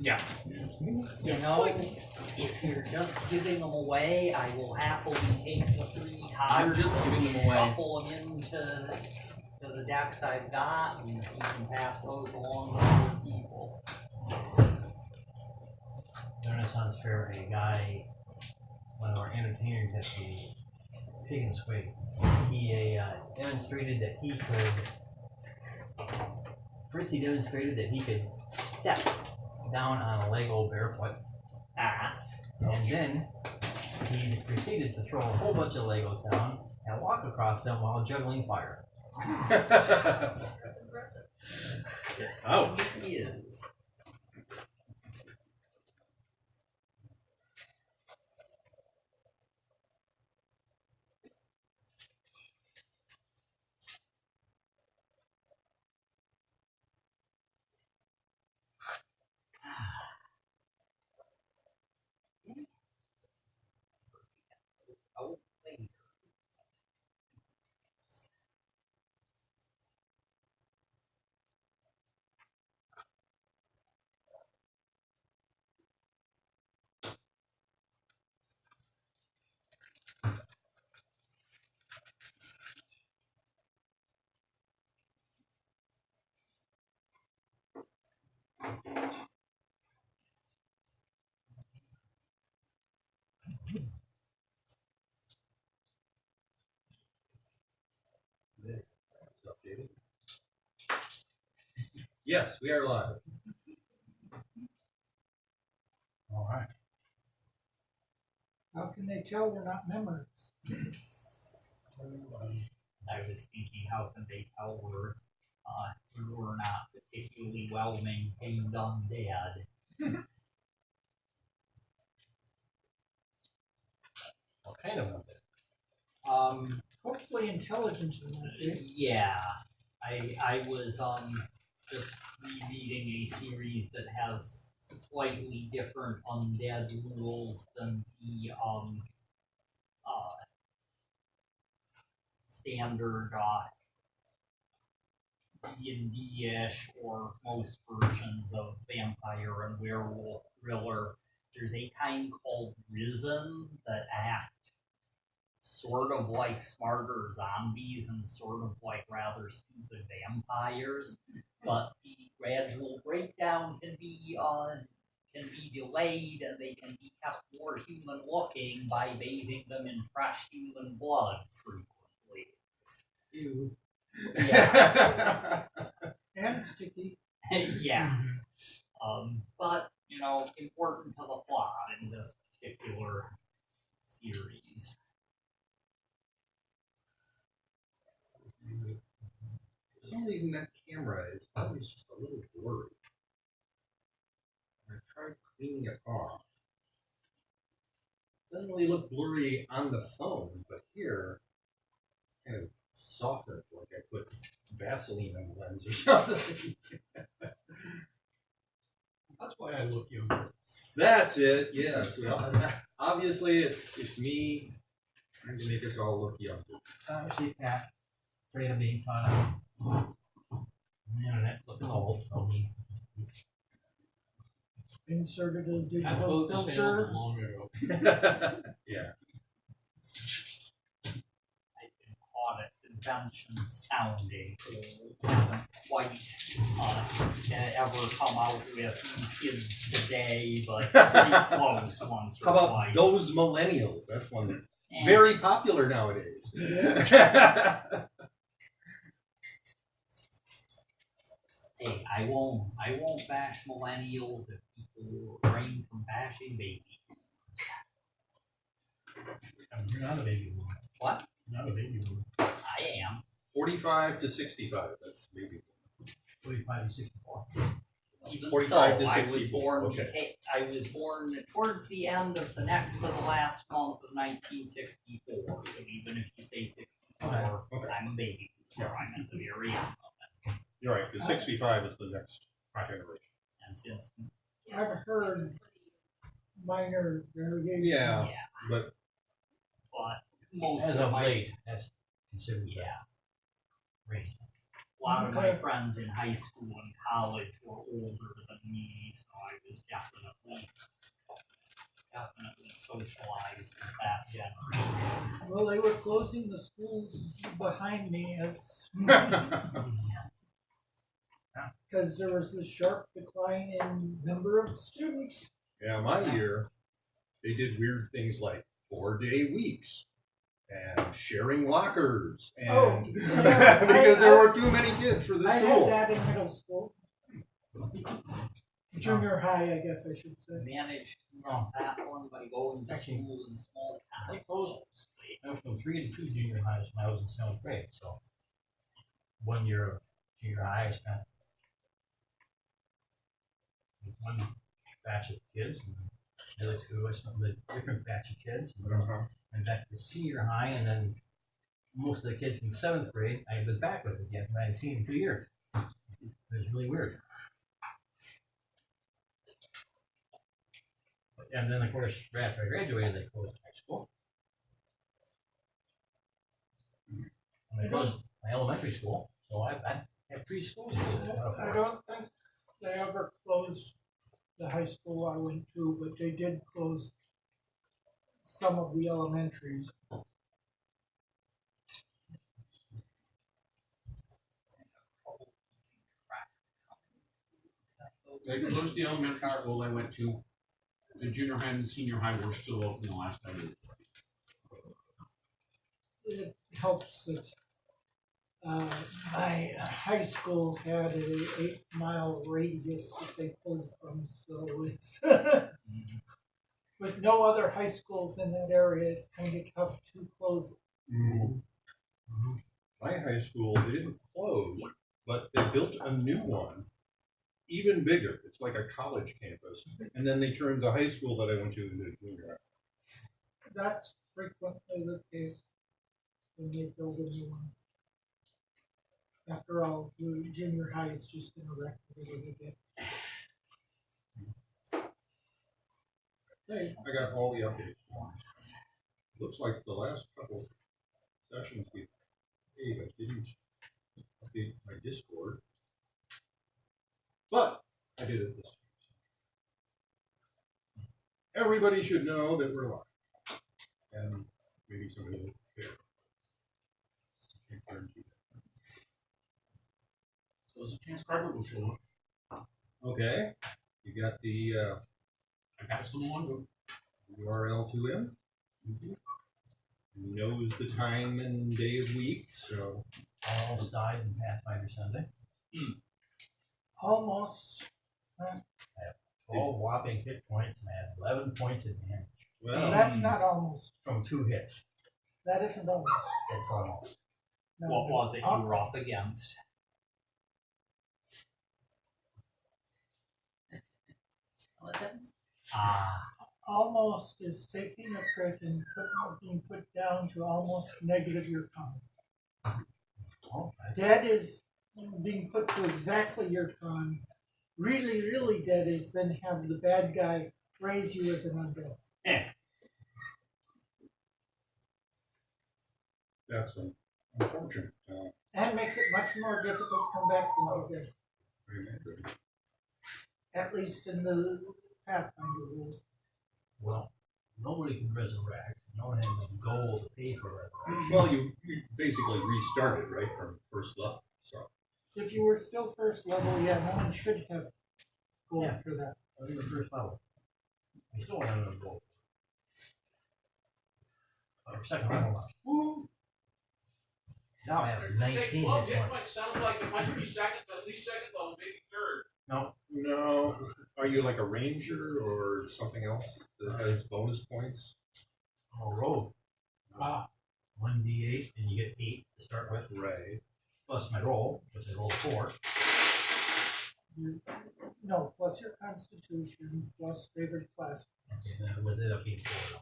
Yeah. You know, if you're just giving them away, I will happily take the 3 You're cards just and giving them away. shuffle them into the decks I've got, and you can pass those along to other people. The Renaissance Fair, a guy, one of our entertainers at the Pig and Swig, he demonstrated that he could. First, he demonstrated that he could step down on a Lego barefoot. And then he proceeded to throw a whole bunch of Legos down and walk across them while juggling fire. That's impressive. Oh. It is. Oh, wait. It's updated. Yes, we are live. All right. How can they tell we're not members? I was thinking, how can they tell we're not particularly well maintained undead? What kind of update? Hopefully intelligent in that case. Yeah, I was just rereading a series that has slightly different undead rules than the standard D&D-ish or most versions of vampire and werewolf thriller. There's a kind called Risen that act sort of like smarter zombies and sort of like rather stupid vampires, but the gradual breakdown can be delayed, and they can be kept more human looking by bathing them in fresh human blood frequently. Ew. Yeah. And sticky. Yes. But, important to the plot in this particular series. For some reason, that camera is always just a little blurry. I tried cleaning it off. It doesn't really look blurry on the phone, but here it's kind of softened, like I put Vaseline on the lens or something. That's why I look younger. That's it. Yes. Obviously, it's me trying to make us all look younger. She's Pat, afraid of being caught out. The internet looking old for me. Inserted a That digital boat sailed filter. long ago. Yeah. I've been caught at conventions sounding old. Haven't quite ever come out with new kids today, but pretty close once or How about twice. those millennials? That's one that's And very popular nowadays. hey, I won't bash millennials if people refrain from bashing baby. You're not a baby boomer. What? You're not a baby boomer. I am. 45 to 65. That's maybe. 45 to 64. Even 45 so, to I was 64, born. okay. I was born towards the end of the next to the last month of 1964. So even if you say 64, Okay. I'm a baby. So I'm at the very end. You're right, because 65 is the next generation. And since I've heard minor variations. Yeah, but but most As of of my late, that's considered yeah. range. A lot of my Okay. friends in high school and college were older than me, so I was definitely socialized with that generation. Well, they were closing the schools behind me as because there was a sharp decline in number of students. Yeah, my year, they did weird things like 4-day weeks and sharing lockers and Oh, because there were too many kids for the I school. had that in middle school. Junior high, I guess I should say. Managed to miss that one by going to Actually, school in small they towns. closed. I went from 3 to 2 junior highs when I was in 7th grade. So 1 year of junior high, I spent with one batch of kids, and the other 2 I spent with a different batch of kids. And then went back to senior high, and then most of the kids from 7th grade I was back with again. I hadn't seen in 2 years. It was really weird. And then, of course, right after I graduated, they closed high school. And they closed my elementary school, so I had 3 schools. I don't think they ever closed the high school I went to, but they did close some of the elementaries. They closed the elementary school I went to. The junior high and the senior high were still open the last time. It helps that my high school had a 8-mile radius that they pulled from, so it's with no other high schools in that area, it's kind of tough to close. My high school, they didn't close, but they built a new one, even bigger. It's like a college campus. And then they turned the high school that I went to into junior high. That's frequently the case when they build a new one. After all, the junior high is just in a wreck a little bit. Hey, I got all the updates. Looks like the last couple sessions we gave, I didn't update my Discord. But I did it this time. Everybody should know that we're live. And maybe somebody will share. Can't guarantee that. So there's a chance Carter will show up. Okay. You got the I got someone. URL to him. He knows the time and day of week, so Almost died in Pathfinder Sunday. Almost. 12 whopping hit points, and I had 11 points of damage well That's not almost. from 2 hits. That isn't almost. That's almost. No, What but was it you were up against? Skeletons? Almost is taking a crit and being put down to almost negative your con. Oh, Dead is being put to exactly your con. Really, really dead is then have the bad guy raise you as an undead. that's unfortunate. And makes it much more difficult to come back from the dead. Very good. At least in the Pathfinder rules. well, nobody can resurrect. No one has enough gold to pay for it. Well, you basically restarted, right, from first level. So If you were still first level, yeah, no one should have gold Yeah. for that. I was in the first level. I still don't have enough gold. Or second level left. Woo! Now I have 19 hit points. Sounds like it might be second, at least second level, maybe third. no, are you like a ranger or something else that has bonus points? I'm a rogue. 1d8, and you get 8 to start with, Right. plus my roll, which I rolled 4. No, plus your constitution, plus favorite class. Okay, then with it up being 4.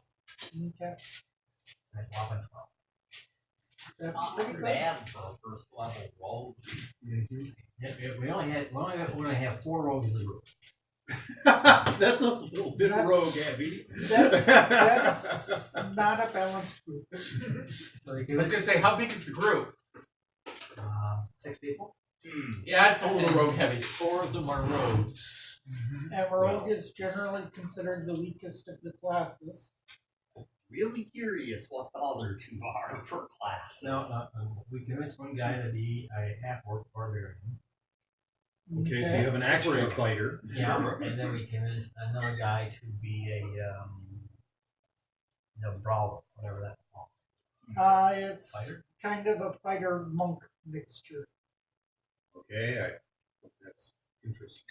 Okay, I whopping 12. that's Not pretty too good. bad for a first level rogue. Yeah, we only have 4 rogues in the group. That's a little bit That- rogue, Abby. That's not a balanced group. So they I was gonna say, how big is the group? 6 people. Yeah, it's a little rogue heavy. 4 of them are rogues. And Rogue is generally considered the weakest of the classes. Really curious what the other two are for classes. No, we convinced one guy to be a half-orc barbarian. Okay, so you have an actual fighter. Yeah, and then we convinced another guy to be a brawler, whatever that's called. It's Fighter? kind of a fighter monk mixture. Okay, that's interesting.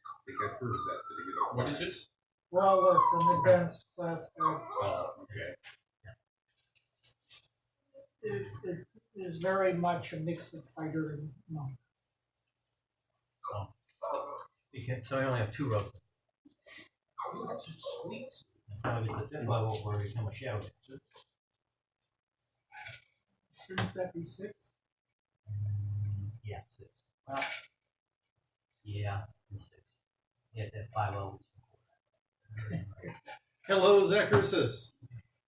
I think I've heard of that particular What is class. this? Brawler from Advanced Class Guide. Oh, okay. It is very much a mix of fighter and monk. So I only have 2 rogues. Oh, that's sweet. Until I get to the 5th level where we become a shadow dancer. Shouldn't that be 6? Yeah, 6. Well, yeah, it's 6. Yeah, that 5 levels. Hello, Zacharus.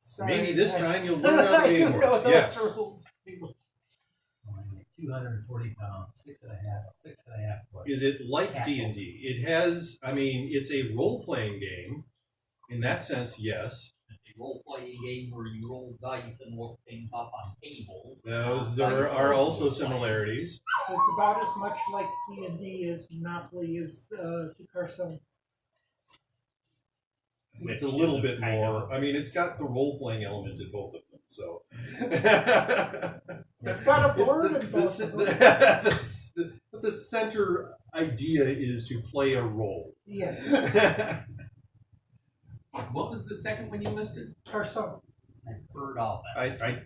Sorry, Maybe this I time just- you'll learn how the I game do know works. those Yes. rules. 240 pounds, 6.5 foot. Is it like Cat. D&D? It has, I mean, it's a role-playing game. In that sense, yes. It's a role-playing game where you roll dice and look things up on tables. Those Dice are rolls. also similarities. It's about as much like D&D as Monopoly is to Carcassonne. It's a Which little is bit kind more. of- I mean, it's got the role-playing element in both of them. So It's got a board in both of them. But the center idea is to play a role. Yes, What was the second one you listed? Carcassonne. I've heard of it. I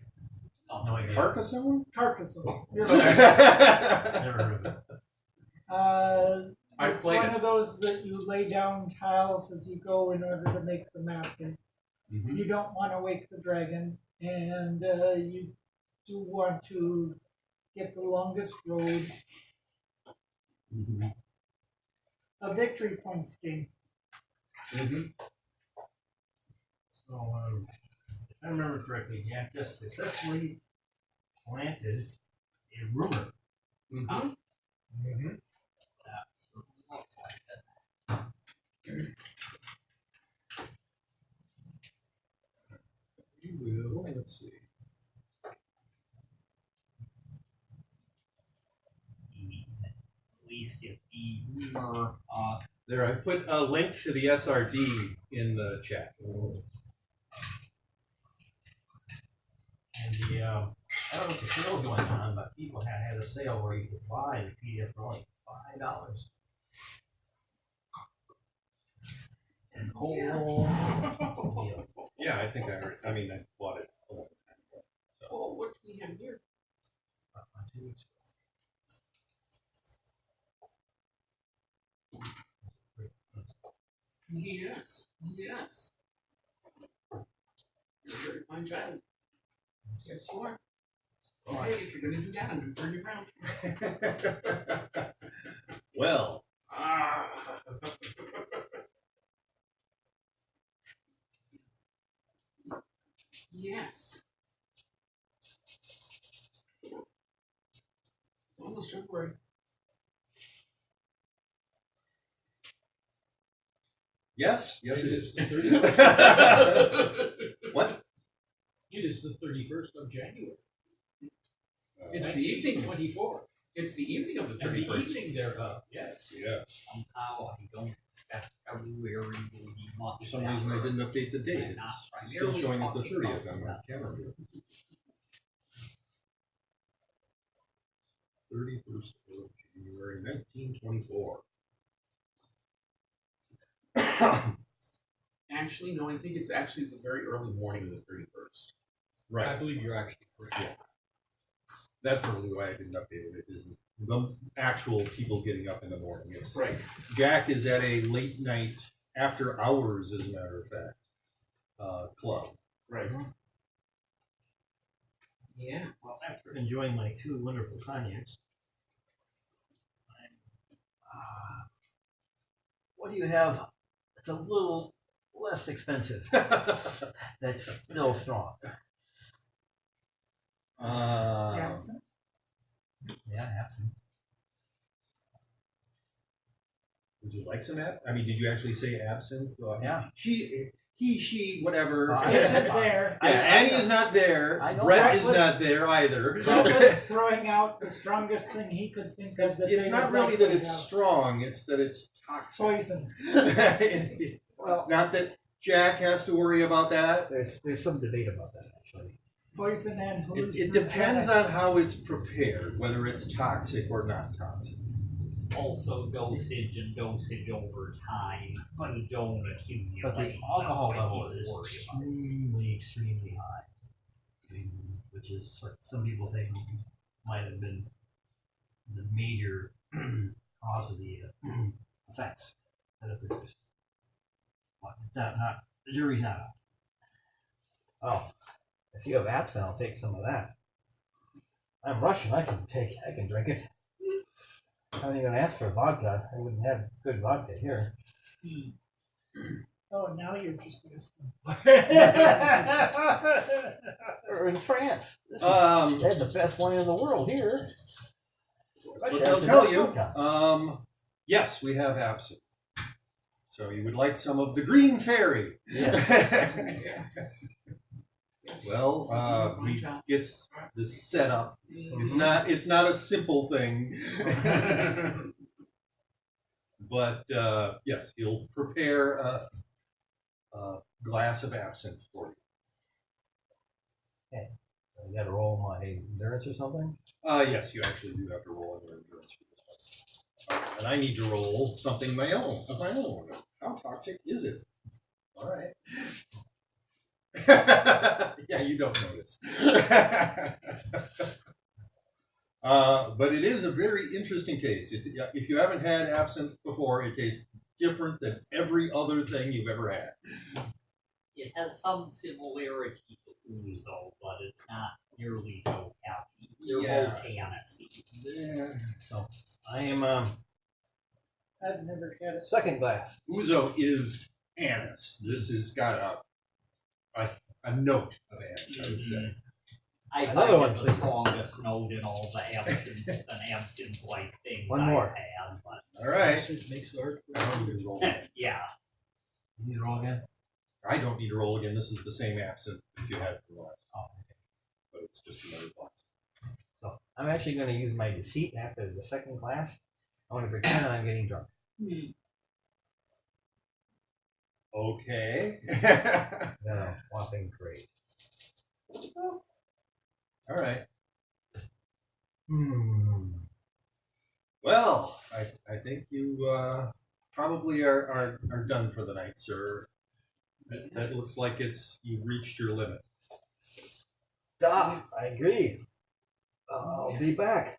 No idea. Carcassonne? Carcassonne. You're Okay. right. Never heard of it. I It's played one it. of those that you lay down tiles as you go in order to make the map. And Mhm. you don't want to wake the dragon, and you do want to get the longest road. Mhm. A victory points game. Mhm. So, if I remember correctly, Jack just successfully planted a rumor. Mhm. That certainly looks like it. You will. Let's see. At least if the rumor, There, I put a link to the SRD in the chat. And the, I don't know if the sale's going on, but people had a sale where you could buy the PDF for only $5. And Yeah, I think I heard. I mean, I bought it a long time ago. Oh, what do we have here? 2 weeks ago. Yes. Yes. You're a very fine child. Yes, you are. Okay, if you're gonna do that, I'm gonna turn you around. Well, Ah. Yes. Almost February. yes, it is. What? It is the 31st of January. It's the evening. 24. It's the evening of the And the 31st. evening thereof, yes. Yes. somehow I don't expect February will be much. For some reason, I didn't update the date. I'm not It's still primarily showing as the talking 30th about on my that. calendar. 31st of January, 1924. Actually, no, I think it's actually the very early morning of the 31st. I Right. believe you're actually correct. That's probably why I didn't update it. It is the actual people getting up in the morning. It's Right. Jack is at a late night, after hours, as a matter of fact, club. Right. Yeah. Well, after enjoying my 2 wonderful cognacs, what do you have that's a little less expensive? That's still strong. Absent. Yeah, I have some. Would you like some I mean, did you actually say absinthe? Yeah. She, whatever. Isn't there. Yeah, Annie is not there. I know. Brett Brett is was- not there either. Brett was throwing out the strongest thing he could think of. It's that they not would really that likely it's have. strong, it's that it's toxic. Poison. Well, Not that Jack has to worry about that. there's some debate about that actually. Poison and It depends hallucinogenic. on how it's prepared, whether it's toxic or not toxic. Also dosage and dosage over time, when don't accumulate. But the that's alcohol what level you is worry about. extremely high, which is what some people think might have been the major cause of the effects that it produced. But it's not the jury's not out. Oh, if you have absinthe, I'll take some of that. I'm Russian. I can drink it. I'm not even gonna ask for vodka. I wouldn't have good vodka here. Oh, now you're just listening. We're in France. They That's have the best wine in the world here. what they'll tell you. Yes, we have absinthe. So you would like some of the Green Fairy. Yes. Well, we gets the setup. It's not a simple thing. But yes, he'll prepare a glass of absinthe for you. You gotta roll my endurance or something? Yes, you actually do have to roll under endurance for this one. And I need to roll something of my own. How toxic is it? All right. Yeah, you don't notice. But it is a very interesting taste. If you haven't had absinthe before, it tastes different than every other thing you've ever had. It has some similarity to ouzo, but it's not nearly so happy. They're Yeah. both aniseed. So I am I've never had it. second glass. Ouzo is anise. This has got a note of anise, I would say. I Another find one, it the please. strongest note in all the absinthe-like things One I've more. had, but All right. Makes art. I need to roll. yeah. You need to roll again? I don't need to roll again. This is the same absinthe that you had from the last, Oh, but it's just another glass. so I'm actually going to use my deceit after the second glass. I want to pretend I'm getting drunk. Okay. No, whopping great. All right. Well, Well, I think you probably are done for the night, sir. That looks like you've reached your limit. I agree. I'll be back.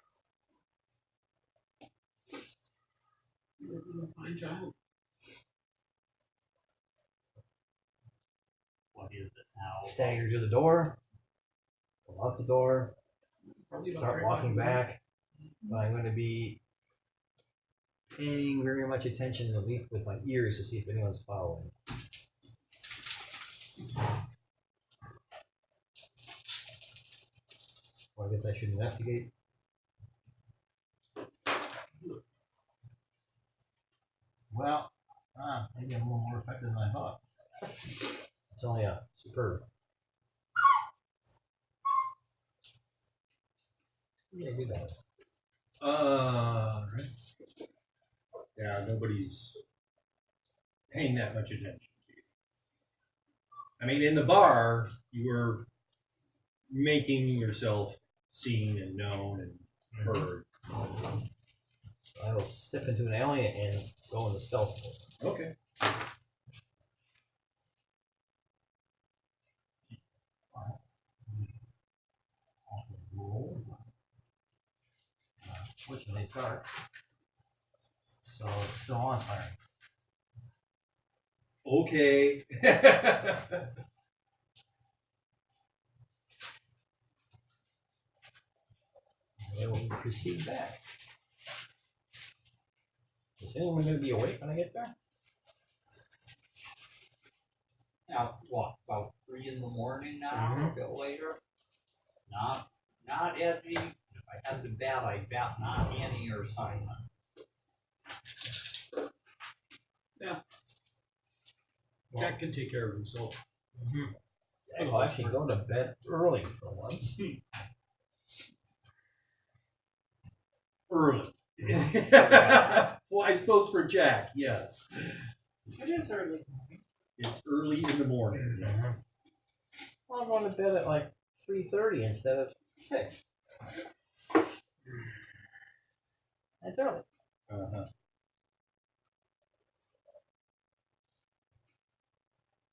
You're doing a fine job. What is it now? Stagger to the door. Go out the door. Probably about Start 3 walking o'clock. back. I'm going to be paying very much attention, at least with my ears, to see if anyone's following. Well, I guess I should investigate. Well, maybe I'm a little more effective than I thought. It's only a superb. Yeah, do that. Right. Yeah, nobody's paying that much attention to you. I mean, in the bar, you were making yourself seen and known and heard. I will step into an alley and go into stealth mode. Okay. Fortunately, it's dark, so it's still on fire. Okay. I will proceed back. Is anyone going to be awake when I get there? Now, what, about 3 in the morning now, a bit later? Not Edgy. If I had to bet, I'd bet not Annie or Simon. Jack can take care of himself. I'll actually go to bed early for once. Early. Well, I suppose for Jack, yes. It is early. It's early in the morning. Well, I'm going to bed at like 3:30 instead of 6. That's early. Uh-huh.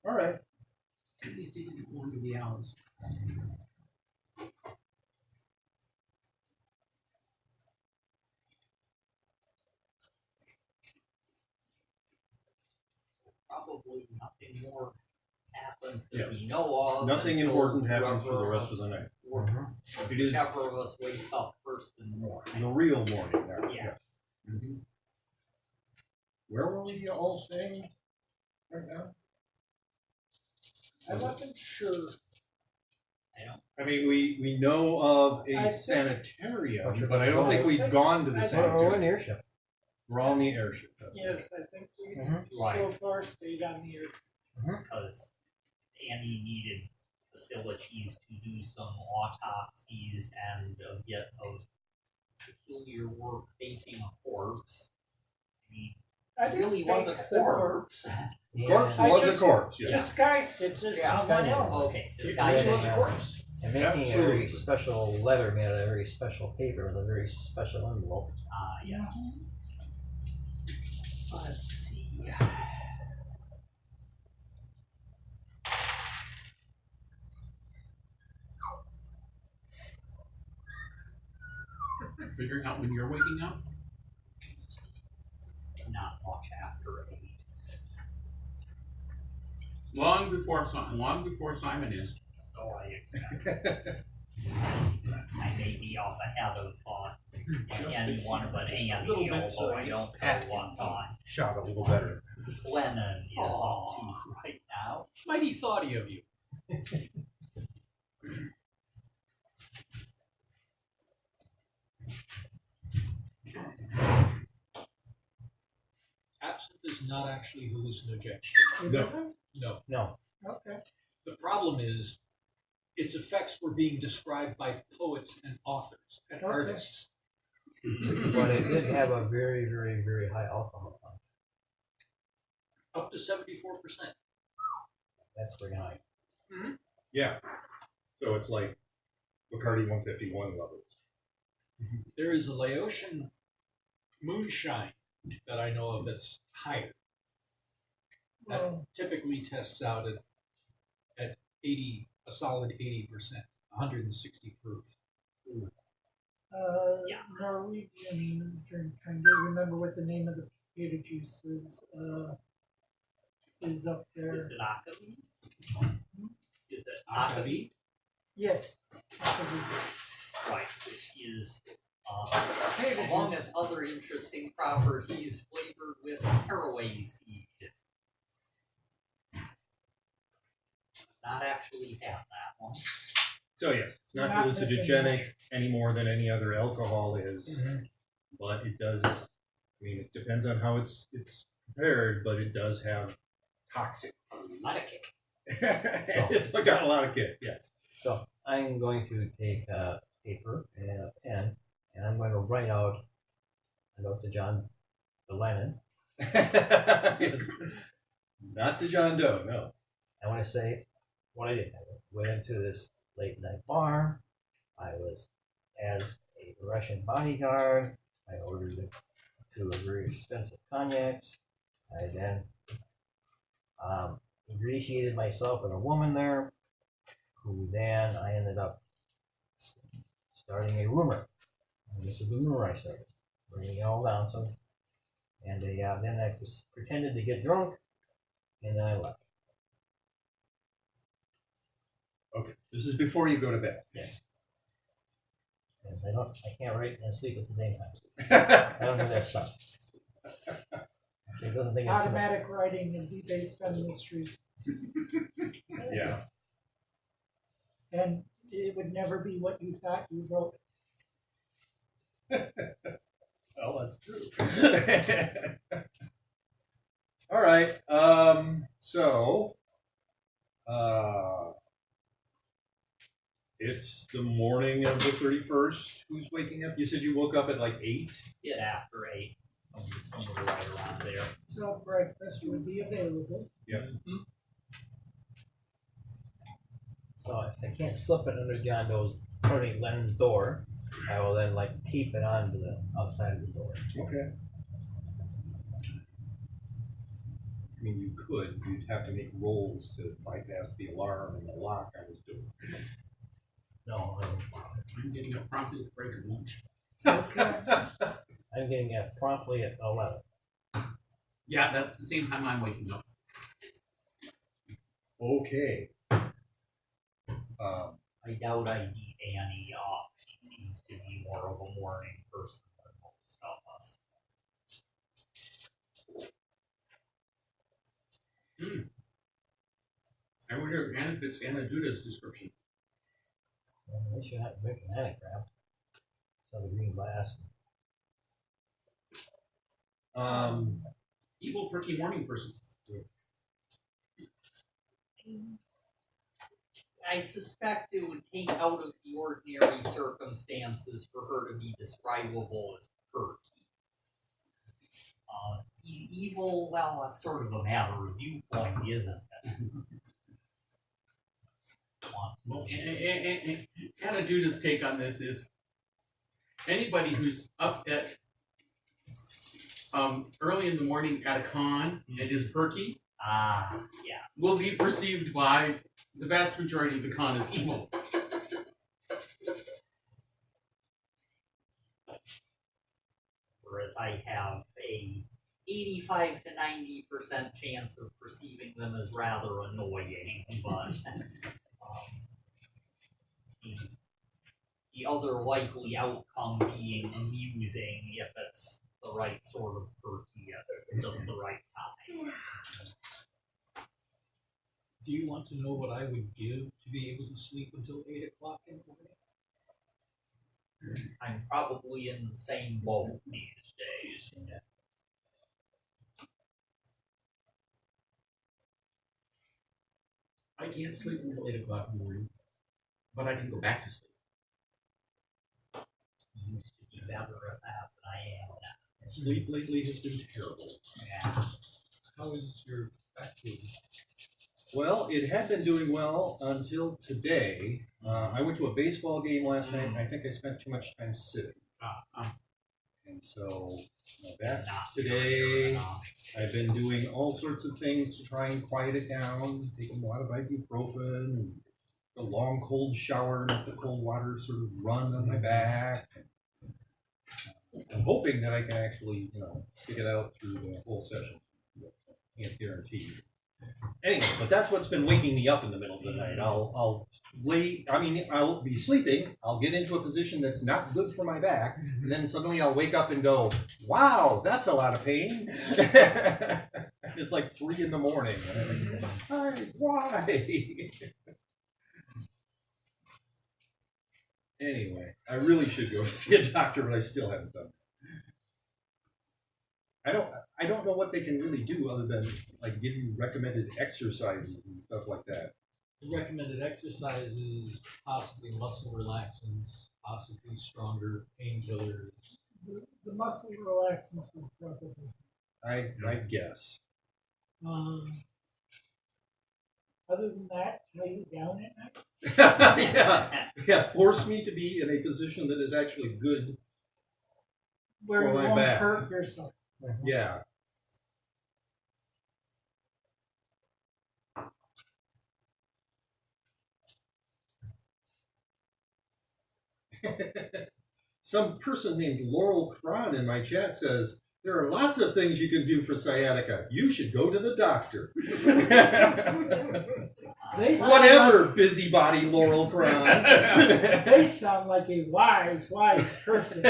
All right. At least he didn't go into the hours. Probably nothing more happens that Yes. we know of. Nothing until important happens for the whoever rest of the night. or It is whichever of us wakes up first in the morning. the real morning now. Yeah. Mhm. Where were we all staying right now? I wasn't sure. I mean, we know of a I think- sanitarium, but I don't think we've gone to the I think- We're in sanitarium. the airship. We're on the airship. That's right. Yes, I think we Right. so far stayed on the air. Because Annie needed facilities to do some autopsies and a bit of peculiar work painting a corpse. He I didn't really was a think the corpse. Corpse I was just- a corpse, yeah. Disguised it as Yeah, someone Skynet. else. Okay, this Yeah, guy yeah, was a yeah. corpse. And making a Absolutely. very special letter made out of very special paper with a very special envelope. Yeah. Let's see. Figuring out when you're waking up. Not much after 8. Long before Simon is. So I expect I may be off ahead of Just anyone but just a Andy, little bit so although I I get don't know Pat what time. shot a little better. Lennon is up to right now. Mighty thoughty of you. Absinthe is not actually hallucinogenic. It No. isn't? No. No. Okay. The problem is its effects were being described by poets and authors and Okay. artists. But it did have a very, very, very high alcohol content. Up to 74%. That's pretty high. Yeah. So it's like Bacardi 151 levels. There is a Laotian moonshine that I know of that's higher. That Well, typically tests out at 80, a solid 80%, 160 proof. Yeah. Norwegian drink. Trying to remember what the name of the potato juice is up there. Is it Akavit? Is it Akavit? Yes. Right, which is, Potato among juice. its other interesting properties, flavored with caraway seed. Not actually have that one. So yes, it's not Not missing hallucinogenic much. any more than any other alcohol is, but it does. I mean, it depends on how it's prepared, but it does have toxic. Not a kick. It's got a lot of kick. Yes. So I'm going to take a paper and a pen, and I'm going to write out a note to John Lennon. Yes. Not to John Doe. No. I want to say what I did. I went into this late night bar. I was as a Russian bodyguard. I ordered 2 very expensive cognacs. I then ingratiated myself with a woman there, who then I ended up starting a rumor. And this is the rumor I started, bringing it all down. So, and then I just pretended to get drunk, and then I left. Okay. This is before you go to bed. Yes. Because I can't write and sleep at the same time. I don't do that stuff. It doesn't think it's Automatic writing and be based on mysteries. Yeah. And it would never be what you thought you wrote. Well, that's true. All right. So, it's the morning of the 31st. Who's waking up? You said you woke up at like 8? Get after 8, somewhere right around there. So breakfast would be available. So if I can't slip it under John Doe's, Tony Lennon's door, I will then like tape it onto the outside of the door. Okay. I mean, you could. You'd have to make rolls to bypass the alarm and the lock I was doing. No, I'm getting up promptly at the break of lunch. I'm getting up promptly at 11. Yeah, that's the same time I'm waking up. Okay. I doubt I need Annie off. She seems to be more of a morning person than most of us. I wonder if Anna fits Anna Duda's description. They should have to make an anagram. So the green glass. Evil, perky morning person. I suspect it would take out of the ordinary circumstances for her to be describable as perky. Evil, well, that's sort of a matter of viewpoint, isn't it? Well, Anna Duda's take on this is anybody who's up at early in the morning at a con and is perky Yeah. will be perceived by the vast majority of the con as evil. Whereas I have a 85 to 90% chance of perceiving them as rather annoying, but the other likely outcome being amusing if it's the right sort of perky at just the right time. Do you want to know what I would give to be able to sleep until 8 o'clock in the morning? I'm probably in the same boat these days. I can't sleep until 8 o'clock in the morning, but I can go back to sleep. I used to be better at that than I am now. Sleep lately has been terrible. Yeah. How is your back doing? Well, it had been doing well until today. I went to a baseball game last night, and I think I spent too much time sitting. And so, that today, I've been doing all sorts of things to try and quiet it down, taking a lot of ibuprofen, and a long cold shower, and let the cold water sort of run on my back. I'm hoping that I can actually, stick it out through the whole session. Can't guarantee. Anyway, but that's what's been waking me up in the middle of the night. I'll be sleeping, I'll get into a position that's not good for my back, and then suddenly I'll wake up and go, wow, that's a lot of pain. It's like 3 in the morning. And I'm like, why? Anyway, I really should go see a doctor, but I still haven't done it. I don't know what they can really do other than like give you recommended exercises and stuff like that. The recommended exercises, possibly muscle relaxants, possibly stronger painkillers. The muscle relaxants would probably. I guess. Other than that, lay you down at night. yeah, force me to be in a position that is actually good. Where For you my won't back. hurt yourself. Yeah. Some person named Laurel Cron in my chat says, there are lots of things you can do for sciatica. You should go to the doctor. They sound Whatever, busybody Laurel Cron. They sound like a wise person.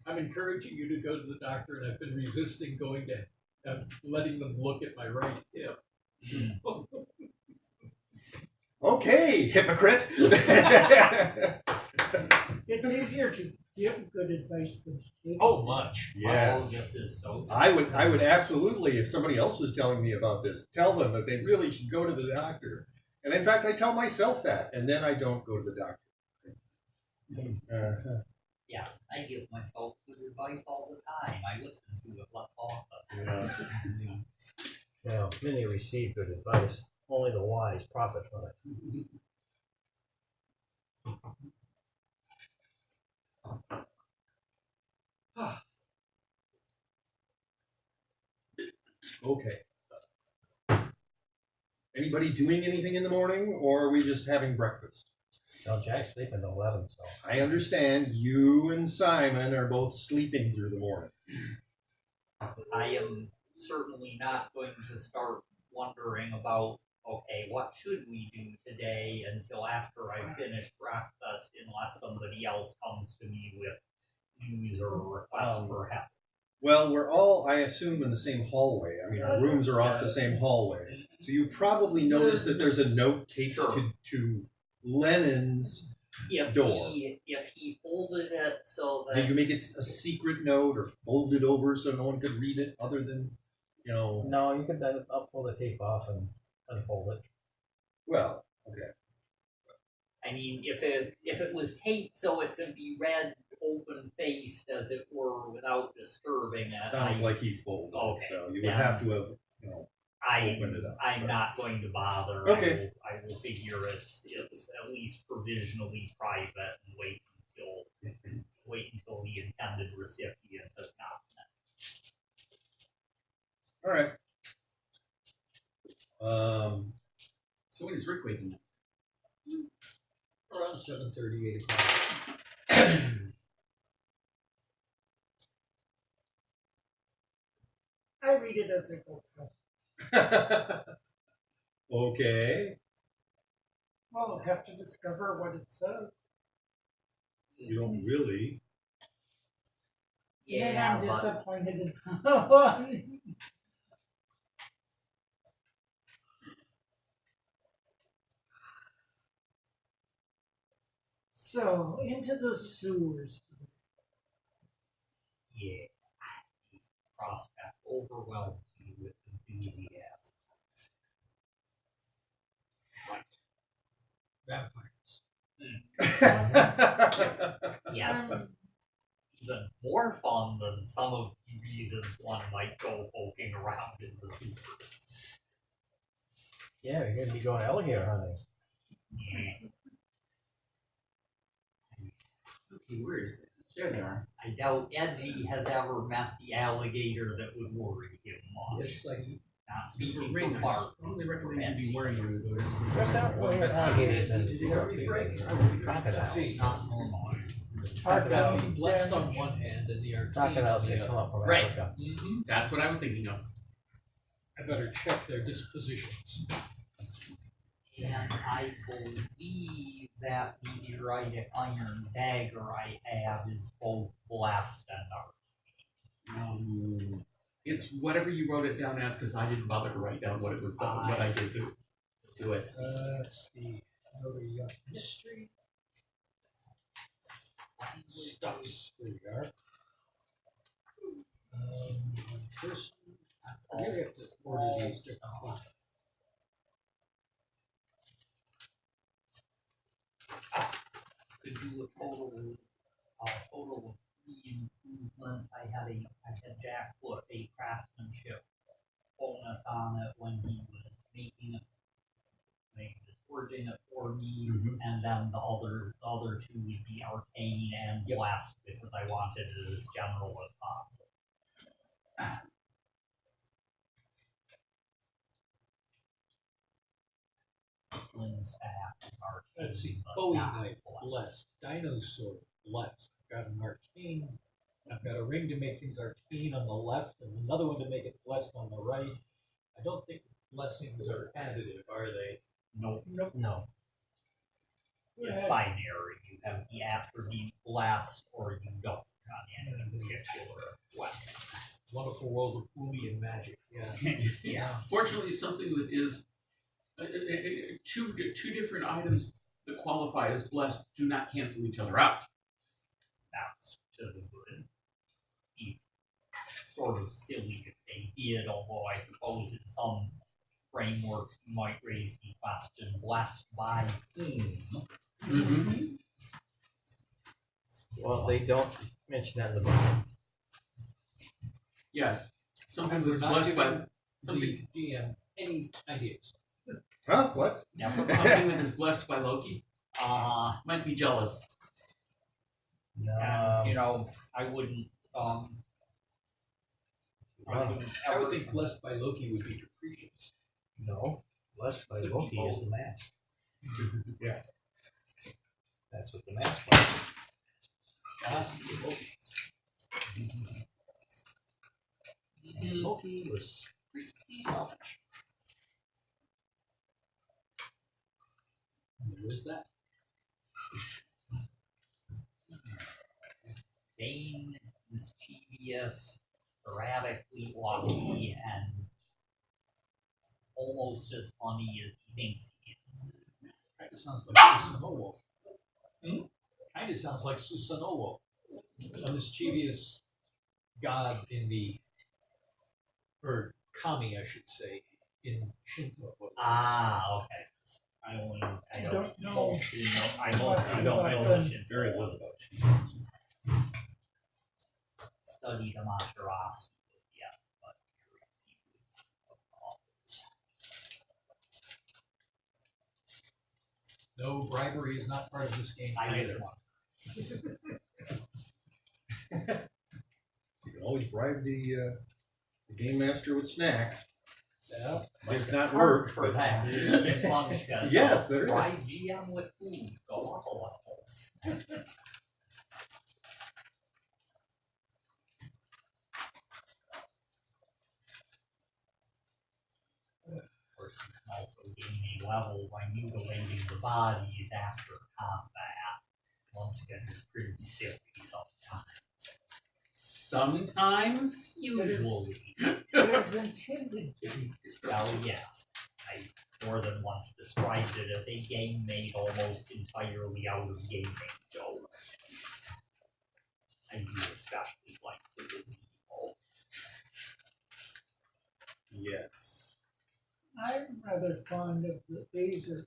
I'm encouraging you to go to the doctor, and I've been resisting going to letting them look at my right hip. Okay, hypocrite. It's easier to give good advice than to take. Oh, much. All this is so. I would absolutely, if somebody else was telling me about this, tell them that they really should go to the doctor. And in fact, I tell myself that, and then I don't go to the doctor. Yes, I give myself good advice all the time. I listen to it less often. Now, many receive good advice. Only the wise profit from it. Okay. Anybody doing anything in the morning, or are we just having breakfast? Now, Jack's sleeping at 11, so. I understand you and Simon are both sleeping through the morning. I am certainly not going to start wondering about, okay, what should we do today until after I finish breakfast, unless somebody else comes to me with news or requests for help. Well, we're all, I assume, in the same hallway. I mean, our rooms are off the same hallway. So you probably noticed that there's a note taped to Lennon's door. If he folded it so that Did you make it a secret note or fold it over so no one could read it other than, No, you could then pull the tape off and unfold it. Well, okay. I mean, if it was taped so it could be read open faced, as it were, without disturbing it. Sounds like he folded Okay, it, so you would yeah. have to have, opened it up. I'm not going to bother. Okay. I will figure it's at least provisionally private and wait until the intended recipient has gotten it. All right. So when is Rick waking up? Around 7:30, 8 o'clock. I read it as I go past. Okay. Well, I'll have to discover what it says. You don't really. Then Yeah, I'm but disappointed in So, into the sewers. yeah, the prospect overwhelms you with enthusiasm. Vampires. Yes. Even more fun than some of the reasons one might go poking around in the sewers. Yeah, you're going to be going alligator hunting. Okay, where is that? There they are. I doubt Edgy has ever met the alligator that would worry him much. Yes, like Not speaking Ring, for I Mark. strongly recommend you be wearing one of those. There's not really alligators in crocodiles. Let's see. Not normally. I've got the blessed on one hand and the arcane Crocodiles on can the come other. up from Right. Africa. Mm-hmm. That's what I was thinking of. I better check their dispositions. And I believe that meteoritic iron dagger I have is both blessed and arcane. It's whatever you wrote it down as, because I didn't bother to write down what it was done, what I did to do it. Let's see. Notary mystery. Stuffs. There we are. Person. That's I really have to order these differently. Could do a total of 3 improvements. I had Jack put a craftsmanship bonus on it when he was making it. He was forging it for me, and then the other two would be arcane and blessed because I wanted it as general as possible. Sling staff is arcane. Let's see. but Bowie not knife, blessed. Dinosaur, blessed. I've got an arcane. I've got a ring to make things arcane on the left and another one to make it blessed on the right. I don't think blessings are additive, are they? Nope. No. It's binary. You have the attribute blessed or you don't on any particular weapon. Wonderful world of Umi and magic. Yeah. Yeah. Fortunately, something that is two different items that qualify as blessed do not cancel each other out. that's to the good. Be sort of silly if they did, although I suppose in some frameworks you might raise the question, blessed by whom? Mm-hmm. Well, they don't mention that in the book. Yes. Something We're that's not blessed by giving something. the GM any ideas. Huh? What? Yeah, Something that is blessed by Loki might be jealous. and you know, I wouldn't Wow. I would think blessed by Loki would be capricious. No, blessed by Could be Loki is both. the mask. Yeah. That's what the mask was. And Loki was pretty selfish. There is that. vain, mischievous, erratically lucky, and almost as funny as he thinks he is. Kind of sounds like Susanoo. Kind of sounds like Susanoo, a mischievous god in the, or kami, I should say, in Shinto. Ah, okay. I don't know mostly know. I much mostly don't about know them. the Shinto. Very little about Shintoism. Studied Amaterasu, yeah, but very few of others. No, bribery is not part of this game I either. didn't want. You can always bribe the game master with snacks. Yeah. Might not Work work, for but that. Get punished, guys. Yes, there is. Try GM with food. Go up a level. Of course, you can also gain a level by mutilating the bodies after combat. Munchkin is pretty silly sometimes. Sometimes. Usually. It is intended to be. Well, yes. I more than once described it as a game made almost entirely out of gaming jokes. I do especially like the gazebo. yes. I'm rather fond of the laser.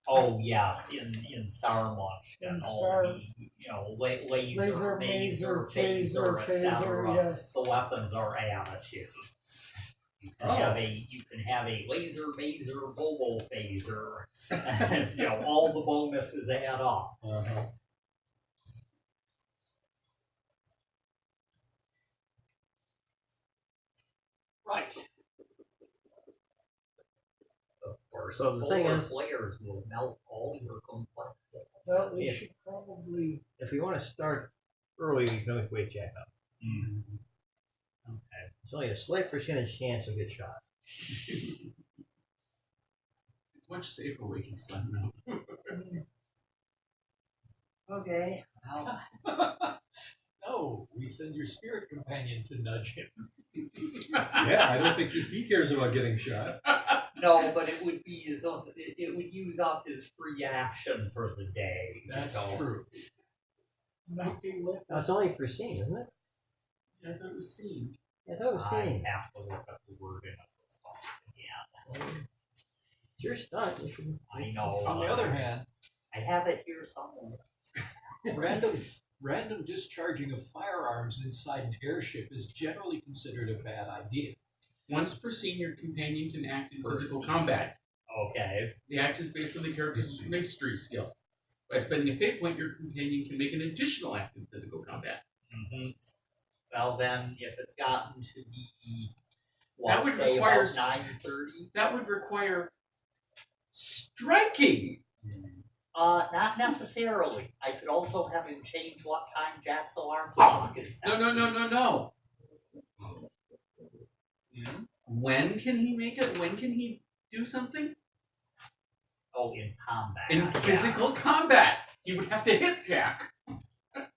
Oh yes, in Star Munchkin, In all Star- the laser, Laser, mazer, phaser, phaser, etc. yes. The weapons are additive. You can have a laser, mazer, bobo phaser, and all the bonuses add up. Uh-huh. Right. Of course, So the thing solar is- flares will melt all your complexity. Well, we Yeah. should probably, If you want to start early, you can always wake Jack up. Okay. It's only a slight percentage chance you'll get shot. It's much safer waking Sun now. Okay. Well, No, we send your spirit companion to nudge him. Yeah, I don't think he cares about getting shot. no, but it would be it would use up his free action for the day. That's so. true. might be with No, it's only for scene, isn't it? I thought it was seen. I thought it was I scene. have to look up the wording of the song again. It's your stunt. You should. I know. On the other hand, I have it here somewhere. random discharging of firearms inside an airship is generally considered a bad idea. Once per scene, your companion can act in Per physical scene. combat. Okay. The act is based on the character's mastery skill. By spending a fate point, your companion can make an additional act in physical combat. Mm-hmm. Well then, if it's gotten to be That would say require about 9:30. That would require striking. Not necessarily. I could also have him change what time Jack's alarm clock is set. No. When can he make it? When can he do something? Oh, in combat. In yeah. physical combat, he would have to hit Jack.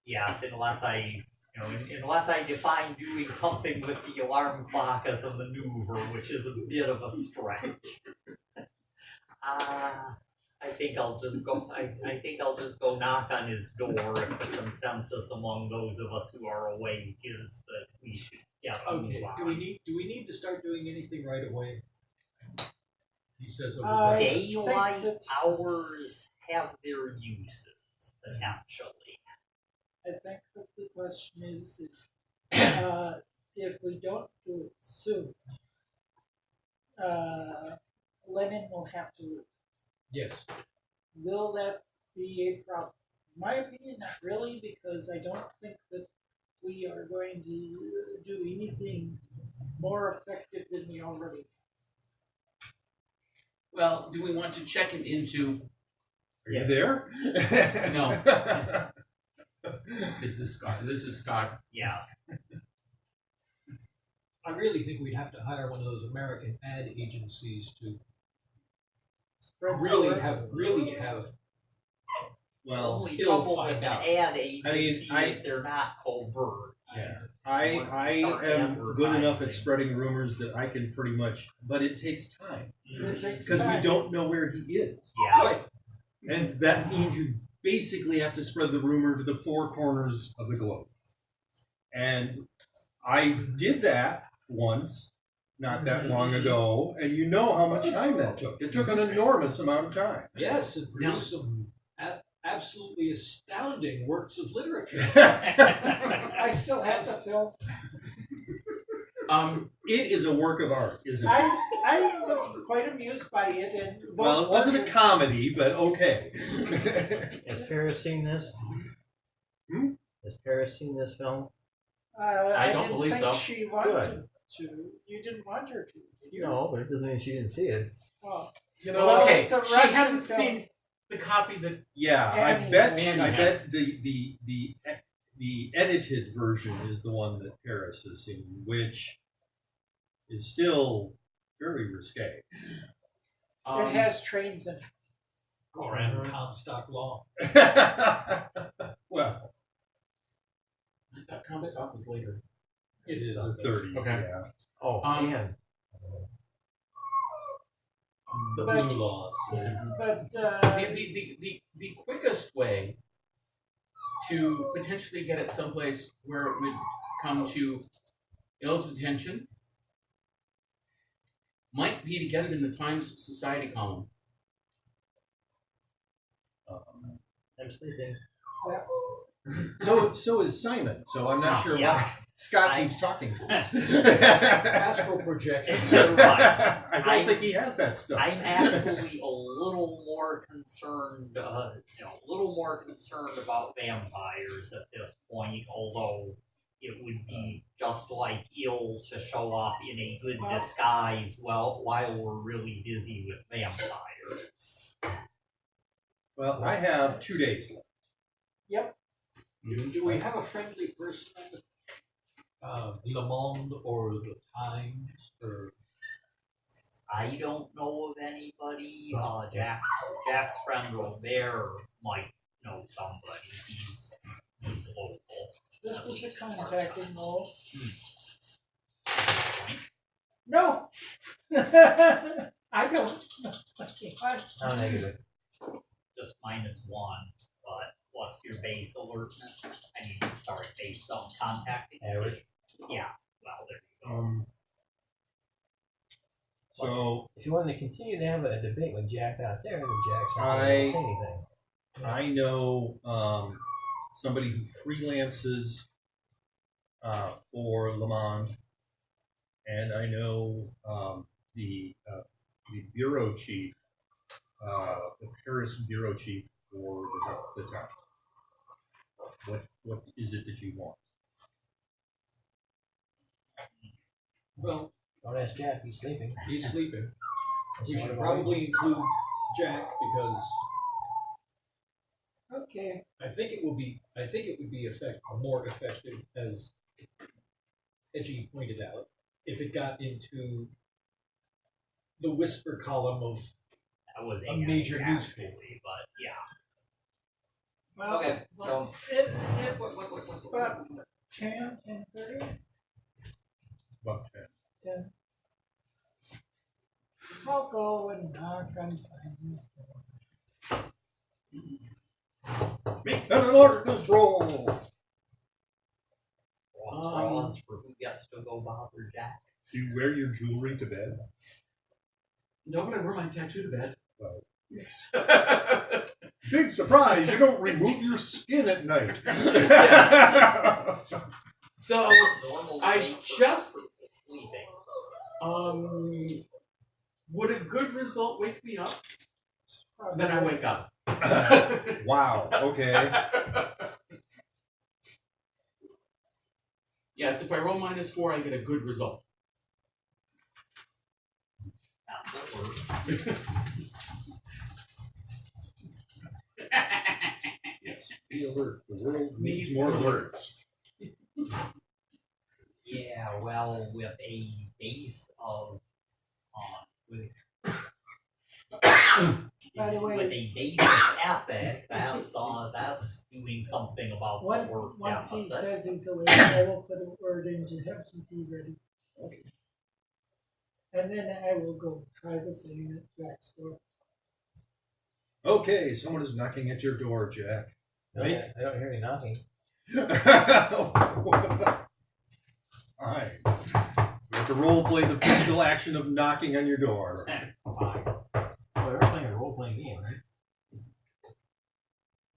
Yes, unless I define doing something with the alarm clock as a maneuver, which is a bit of a stretch. I I think I'll just go. I think I'll just go knock on his door if the consensus among those of us who are awake is that we should get a move Okay, on. do we need to start doing anything right away? He says over I breakfast. think Daylight that- hours have their uses potentially. I think that the question is if we don't do it soon, Lennon will have to leave. Yes. Will that be a problem? In my opinion, not really, because I don't think that we are going to do anything more effective than we already have. Well, do we want to check him into? Are you there? No. This is Scott. Yeah. I really think we'd have to hire one of those American ad agencies to Spread really the have Well, Only it'll trouble with find an out. ad agency I- is they're not covert. yeah. Once you I start am good enough at advertising. spreading rumors that I can pretty much, but it takes time It takes because we time. don't know where he is, Yeah. Right. and that means you basically have to spread the rumor to the four corners of the globe. And I did that once, not that long ago, and you know how much time that took. It took an enormous amount of time. Yes, and produce some absolutely astounding works of literature. I still have the film. It is a work of art, isn't it? I was quite amused by it, and Well, it wasn't a comedy, but okay. Has Paris seen this? Hmm? Has Paris seen this film? I don't didn't believe think so. she wanted to. You didn't want her to, did you? No, but it doesn't mean she didn't see it. Oh. You Well, know, okay, it's a she Russian hasn't film. seen the copy that. yeah, Annie I bet has. the edited version is the one that Paris has seen, which is still very risque. It has trains in it. Or in Comstock law. Well, I thought Comstock was later. It is. the 30s, Okay. yeah. Oh, man. The But- blue laws. But The quickest way to potentially get it someplace where it would come to Il's attention might be to get it in the Times Society column. I'm sleeping. So is Simon. So I'm not sure Yeah. why Scott I- keeps talking to us. Astral projection. You're right. I don't think he has that stuff. I'm actually a little more concerned, a little more concerned about vampires at this point, although it would be just like ill to show up in a good disguise while we're really busy with vampires. Well, I have 2 days left. Do we have a friendly person on the Le Monde or the Times or I don't know of anybody. Jack's friend Robert might know somebody. He's local. this is a contacting role. Point. No! I don't. How negative. Just -1, but what's your base alertness? I mean, sorry, base on contacting. Average. Yeah, well, there you go. So If you wanted to continue to have a debate with Jack out there, then Jack's not going to say anything. I know somebody who freelances for Le Monde, and I know the bureau chief, the Paris bureau chief for the town. What is it that you want? well, Don't ask Jack, he's sleeping. he's sleeping. That's We one should of our- probably include Jack because Okay. I think it would be more effective, as Edgy pointed out, if it got into the whisper column of That was a major newspaper. actually, but yeah. Well, Okay, so- it's about 10:30. About 10. 10. I'll go and knock on Simon's door. Make an alertness roll. Straws for who gets to go bother Jack. Do you wear your jewelry to bed? No, but I wear my tattoo to bed. Well, yes. Big surprise, you don't remove your skin at night. So, Normal I wake for just- sleeping. would a good result wake me up? Then I wake up. Wow, okay. Yes, if I roll -4, I get a good result. That's what we're Yes, be alert. The world needs Needs more more alerts. Yeah, well, with a base of with By the way- with a base of epic, that's doing something about the work Once he deficit. says he's awake, I will put a word in to have some tea ready. Okay. And then I will go try the same at Jack's store. Okay, someone is knocking at your door, Jack. I don't hear any knocking. Alright. We have to role play the physical action of knocking on your door. Fine. Well, we're playing a role-playing game, right?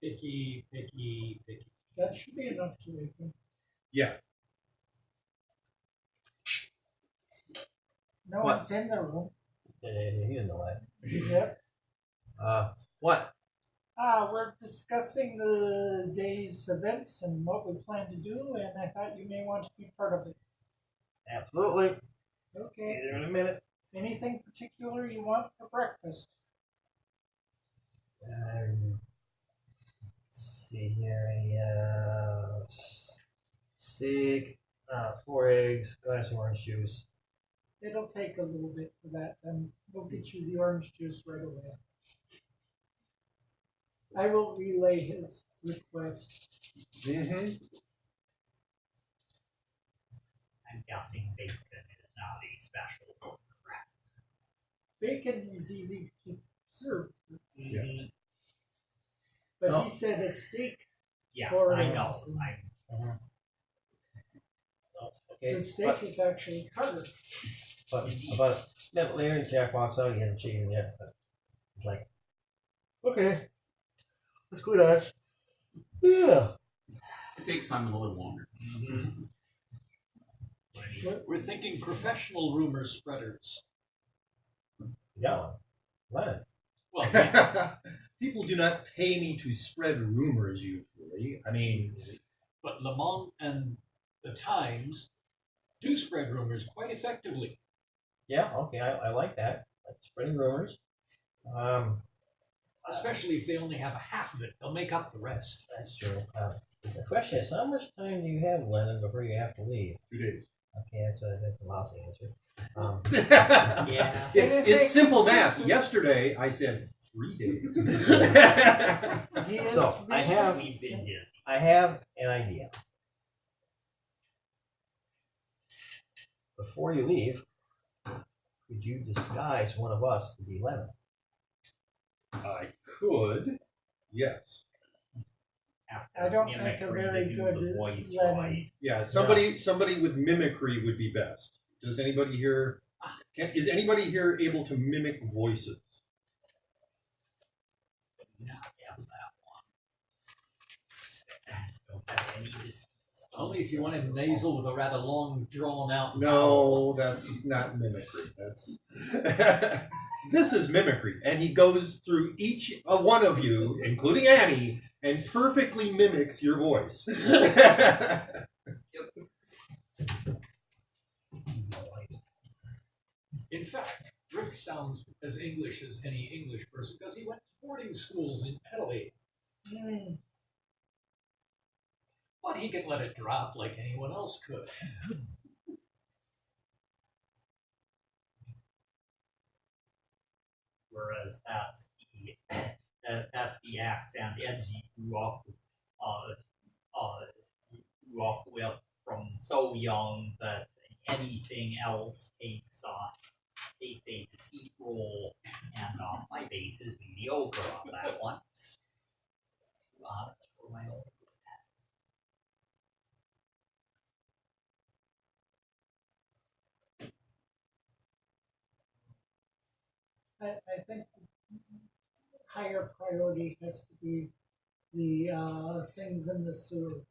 Picky. That should be enough to wake him. Yeah. No What? one's in the room. He didn't know that. Yep. What? We're discussing the day's events and what we plan to do, and I thought you may want to be part of it. Absolutely. Okay. Be there in a minute. Anything particular you want for breakfast? Let's see here. Steak, 4 eggs, glass of orange juice. It'll take a little bit for that, and we'll get you the orange juice right away. I will relay his request. Mm-hmm. I'm guessing bacon is not a special order. Bacon is easy to keep served, Yeah. but Oh. he said a steak. Yes, Or I know. else. Okay. The steak is actually harder. But about a minute later, Jack walks out. He hasn't shaken yet. But he's like, "Okay, let's go down." Yeah. It takes Simon a little longer. We're thinking professional rumor spreaders. Yeah. Leonard. Well, People do not pay me to spread rumors usually. I mean, but Le Monde and the Times do spread rumors quite effectively. Yeah. Okay. I like that. Like spreading rumors. Especially if they only have a half of it, they'll make up the rest. That's true. The question is, how much time do you have, Lennon, before you have to leave? 2 days. Okay, that's a lousy answer. Yeah. It's simple math. Yesterday I said 3 days. He is So, I have- really We've been busy. I have an idea. Before you leave, could you disguise one of us to be Lennon? I could, yes. After I don't think a mimicry very to do good the voice Lennon. right. Yeah, somebody with mimicry would be best. Does anybody here? Is anybody here able to mimic voices? Not have that one. Don't have any disease. Only if you want him nasal with a rather long, drawn-out No, that's not mimicry. That's this is mimicry, and he goes through each one of you, including Annie, and perfectly mimics your voice. In fact, Rick sounds as English as any English person because he went to boarding schools in Italy. Hmm. But he can let it drop like anyone else could. Whereas that's the accent Edgy grew up with from so young that anything else takes a deceit role, and my base is mediocre on that one. honest for my own. I think higher priority has to be the things in the sewer.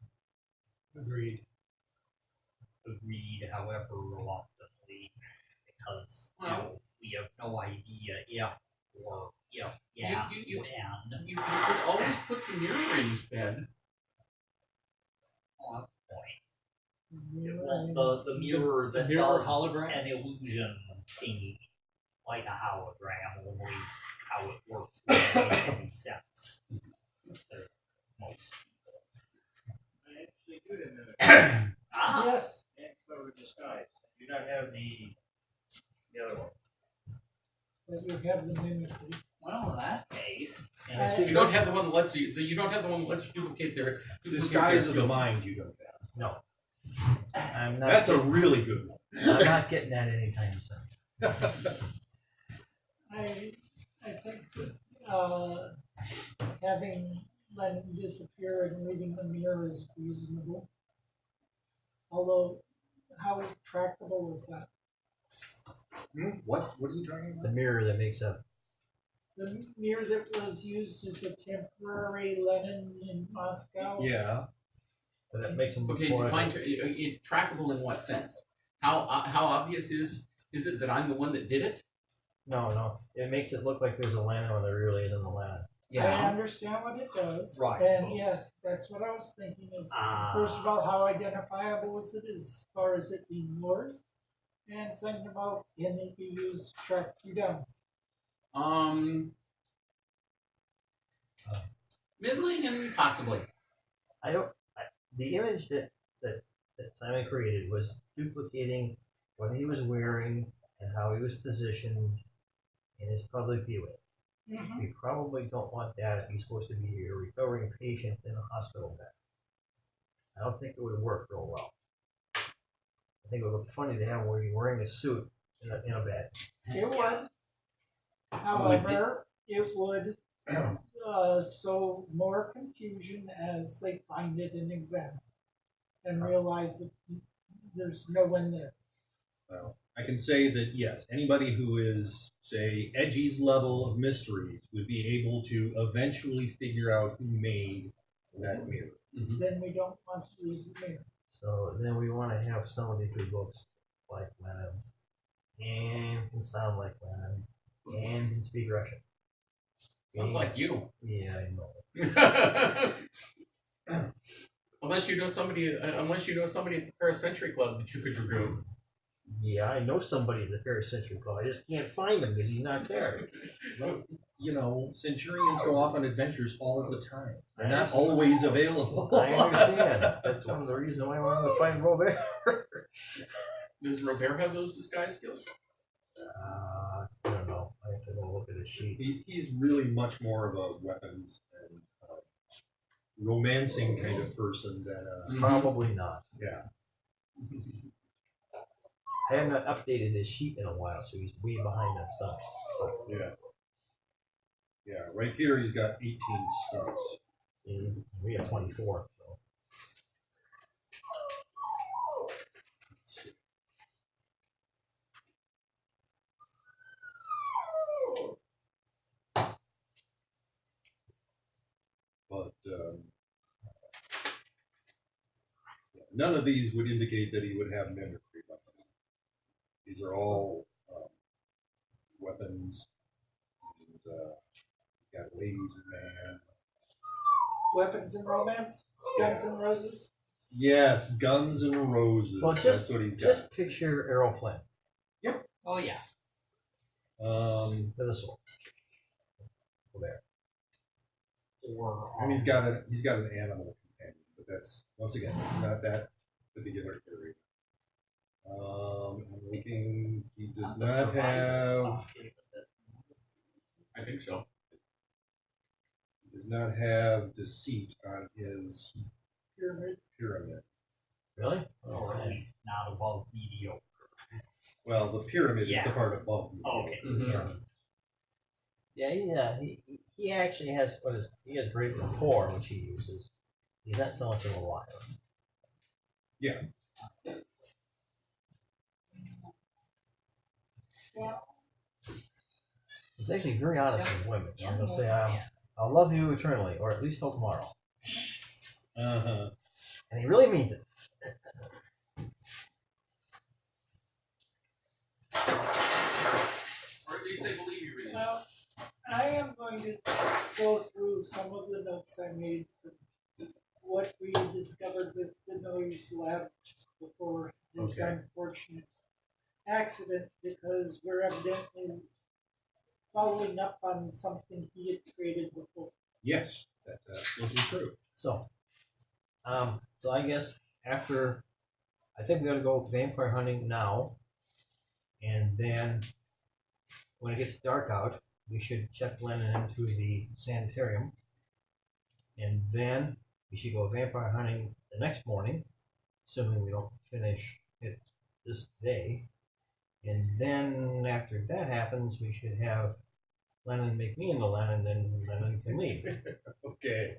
Agreed. Agreed, however reluctantly, because Well- we have no idea if yes, you- when. You could always put the mirror in his bed. Oh, that's the point. Mirror Well, and- the mirror that mirror does hologram? an illusion thingy, like a hologram, only how it works doesn't make any sense to most people. I actually do have another Ah, Yes, and clover disguise. I do not have the other one. but you have the mimicry. well, in that case, And You don't have the one that lets you. You don't have the one that lets you duplicate their Disguise of the skills. mind you don't have. No. I'm not. That's a really good one. I'm not getting that anytime soon. I think that having Lennon disappear and leaving the mirror is reasonable. Although, how tractable is that? What are you talking The about? mirror that makes up. The mirror that was used as a temporary Lenin in Moscow? Yeah. But that makes them look Okay, more. define trackable in what sense? How obvious is it that I'm the one that did it? No. It makes it look like there's a lantern when there really isn't a lantern. I understand what it does. Right. And yes, that's what I was thinking is, first of all, how identifiable is it as far as it being yours? And second of all, can it be used to track you down? Middling and possibly. The image that Simon created was duplicating what he was wearing and how he was positioned in his public viewing. Mm-hmm. We probably don't want that if he's supposed to be a recovering patient in a hospital bed. I don't think it would work real well. I think it would look funny to have him wearing a suit in a bed. It would. However, it would sow more confusion as they find it in exam and realize that there's no one there. Well, I can say that yes, anybody who is, say, Edgy's level of mysteries would be able to eventually figure out who made that mirror. Then we don't want to leave the mirror. So then we want to have somebody who looks like Lennon and can sound like Lennon and can speak Russian. Sounds like you. Yeah, I know. unless you know somebody at the Paracentury Club that you could recruit. Yeah, I know somebody at the Paracentury Club. I just can't find him because he's not there. Well, you know, Centurions go off on adventures all the time. They're I not understand. always available. I understand. That's one of the reasons why I wanted to find Robert. Does Robert have those disguise skills? I don't know. I have to go look at his sheet. He's really much more of a weapons and romancing kind of person than Probably not. yeah. I have not updated his sheet in a while, so he's way behind on stuff. Yeah. Yeah, right here he's got 18 stunts. See, we have 24. So. But none of these would indicate that he would have mimicry. These are all weapons. And, he's got ladies man. Weapons and romance? Guns and roses? Yes, Guns and Roses. Well, That's what he's got. Just picture Errol Flynn oh yeah. with a sword. Over there. Or And he's got an animal companion, but that's once again it's not that particular area. I'm looking. He does the not survival have. stuff, isn't it? I think so. He does not have deceit on his Pyramid? pyramid. Really? Or at least not above mediocre. Well, the pyramid is the Yes. part above me. Okay. Mhm. Yeah, he he actually has he has great rapport, which he uses. He's not so much of a liar. Yeah. He's actually very honest with women. Yeah. I'm gonna say, Yeah. I'll love you eternally, or at least till tomorrow. Uh-huh. And he really means it. Or at least they believe you really. Well, I am going to go through some of the notes I made from what we discovered with the noise lab just before this Okay. unfortunate accident, because we're evidently following up on something he had created before. Yes, that's absolutely true. So I guess after, I think we gotta go vampire hunting now, and then when it gets dark out, we should check Lennon into the sanitarium, and then we should go vampire hunting the next morning, assuming we don't finish it this day. And then after that happens, we should have Lennon make me into Lennon, and Lennon can leave. Okay.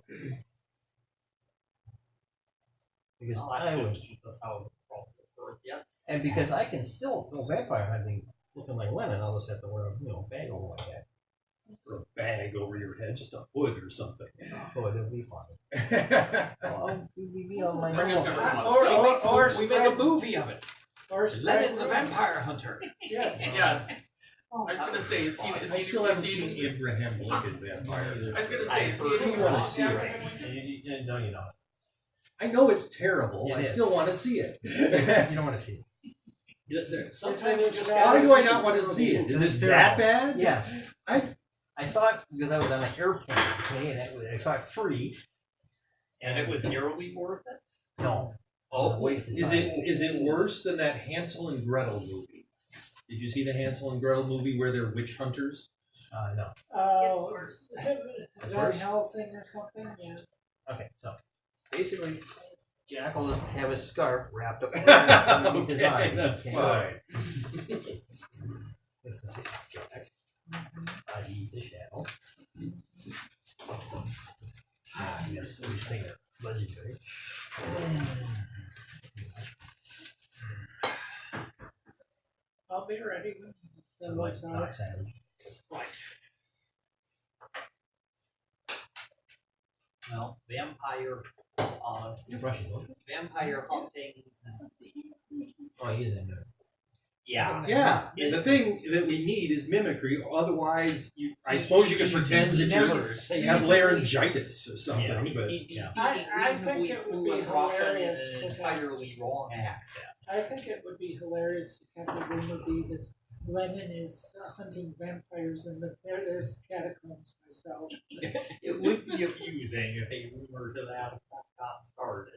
Because Well, I that should would, keep us out of trouble for it. and because I can still go vampire hunting looking like Lennon, I'll just have to wear a bag over like that. Or a bag over your head, just a hood or something. Oh, it'll be fun. I'll be on my Bring us normal. to Or we make a movie of it. Or Lennon the Vampire Hunter. Yeah. Yes. I was gonna say, is he? I still haven't seen Abraham Lincoln Vampire. I was gonna say, is he? I in do wanna Rock see Yard? it. No, you don't. I know it's terrible. It I is. still want to see it. You don't want to see Sometimes you just Why gotta Why do I see not it. want to see it? Is It's it that terrible. bad? it. Yes. I saw it because I was on an airplane, okay, and I saw it free. And it was nearly worth it? No. Oh, wasted Is time. it worse than that Hansel and Gretel movie? Did you see the Hansel and Gretel movie where they're witch hunters? No. It's worse. It's Van worse? Helsing or something, yeah. Okay, so basically, Jack will just have his scarf wrapped up underneath his arm. Okay, that's Okay. fine. This is it, Jack. He's the shadow. Yes, so much thing legendary. I'll be ready when So the like lights Dark out. Savage. well, vampire, You're brushing, look. vampire hunting, Oh, he is in there. yeah. Yeah, the thing that we need is mimicry. Otherwise, I suppose you could pretend that you have laryngitis or something. But He'd be yeah. speaking I think reasonably it would be fluent Russian in hilarious an to have- entirely wrong accent. I think it would be hilarious to have the rumor be that Lenin is hunting vampires and that there's catacombs myself. It would be amusing if a rumor to that effect got started.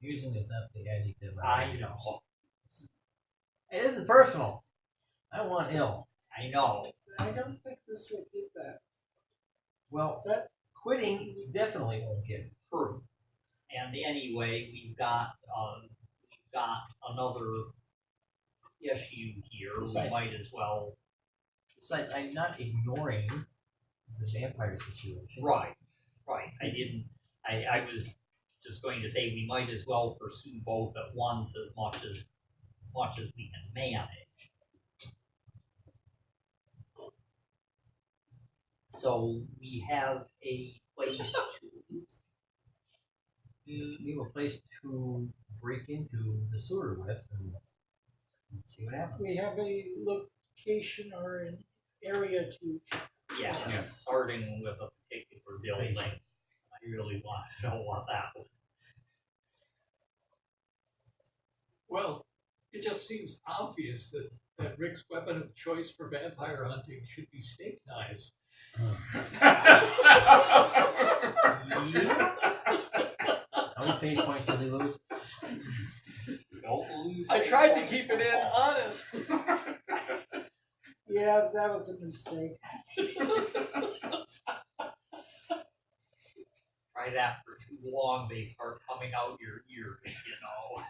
Using is not the adjective. I know. Hey, this is personal. I want ill. I know. I don't think this would do that. Well, But quitting definitely won't get it. True. And anyway, we've got another issue here. We Besides- might as well. Besides, I'm not ignoring the vampire situation. Right. I was just going to say we might as well pursue both at once as much as we can manage. So we have a place to. We have a place to break into the sewer with and see what happens. we have a location or an area to. Yeah, Yeah. starting with a particular building. I really want to know what that was. Well, it just seems obvious that Rick's weapon of choice for vampire hunting should be steak knives. How many phase points does he lose? Don't lose I faith tried to points keep at it in all. honest. Yeah, that was a mistake. Right after too long, they start coming out your ears, you know.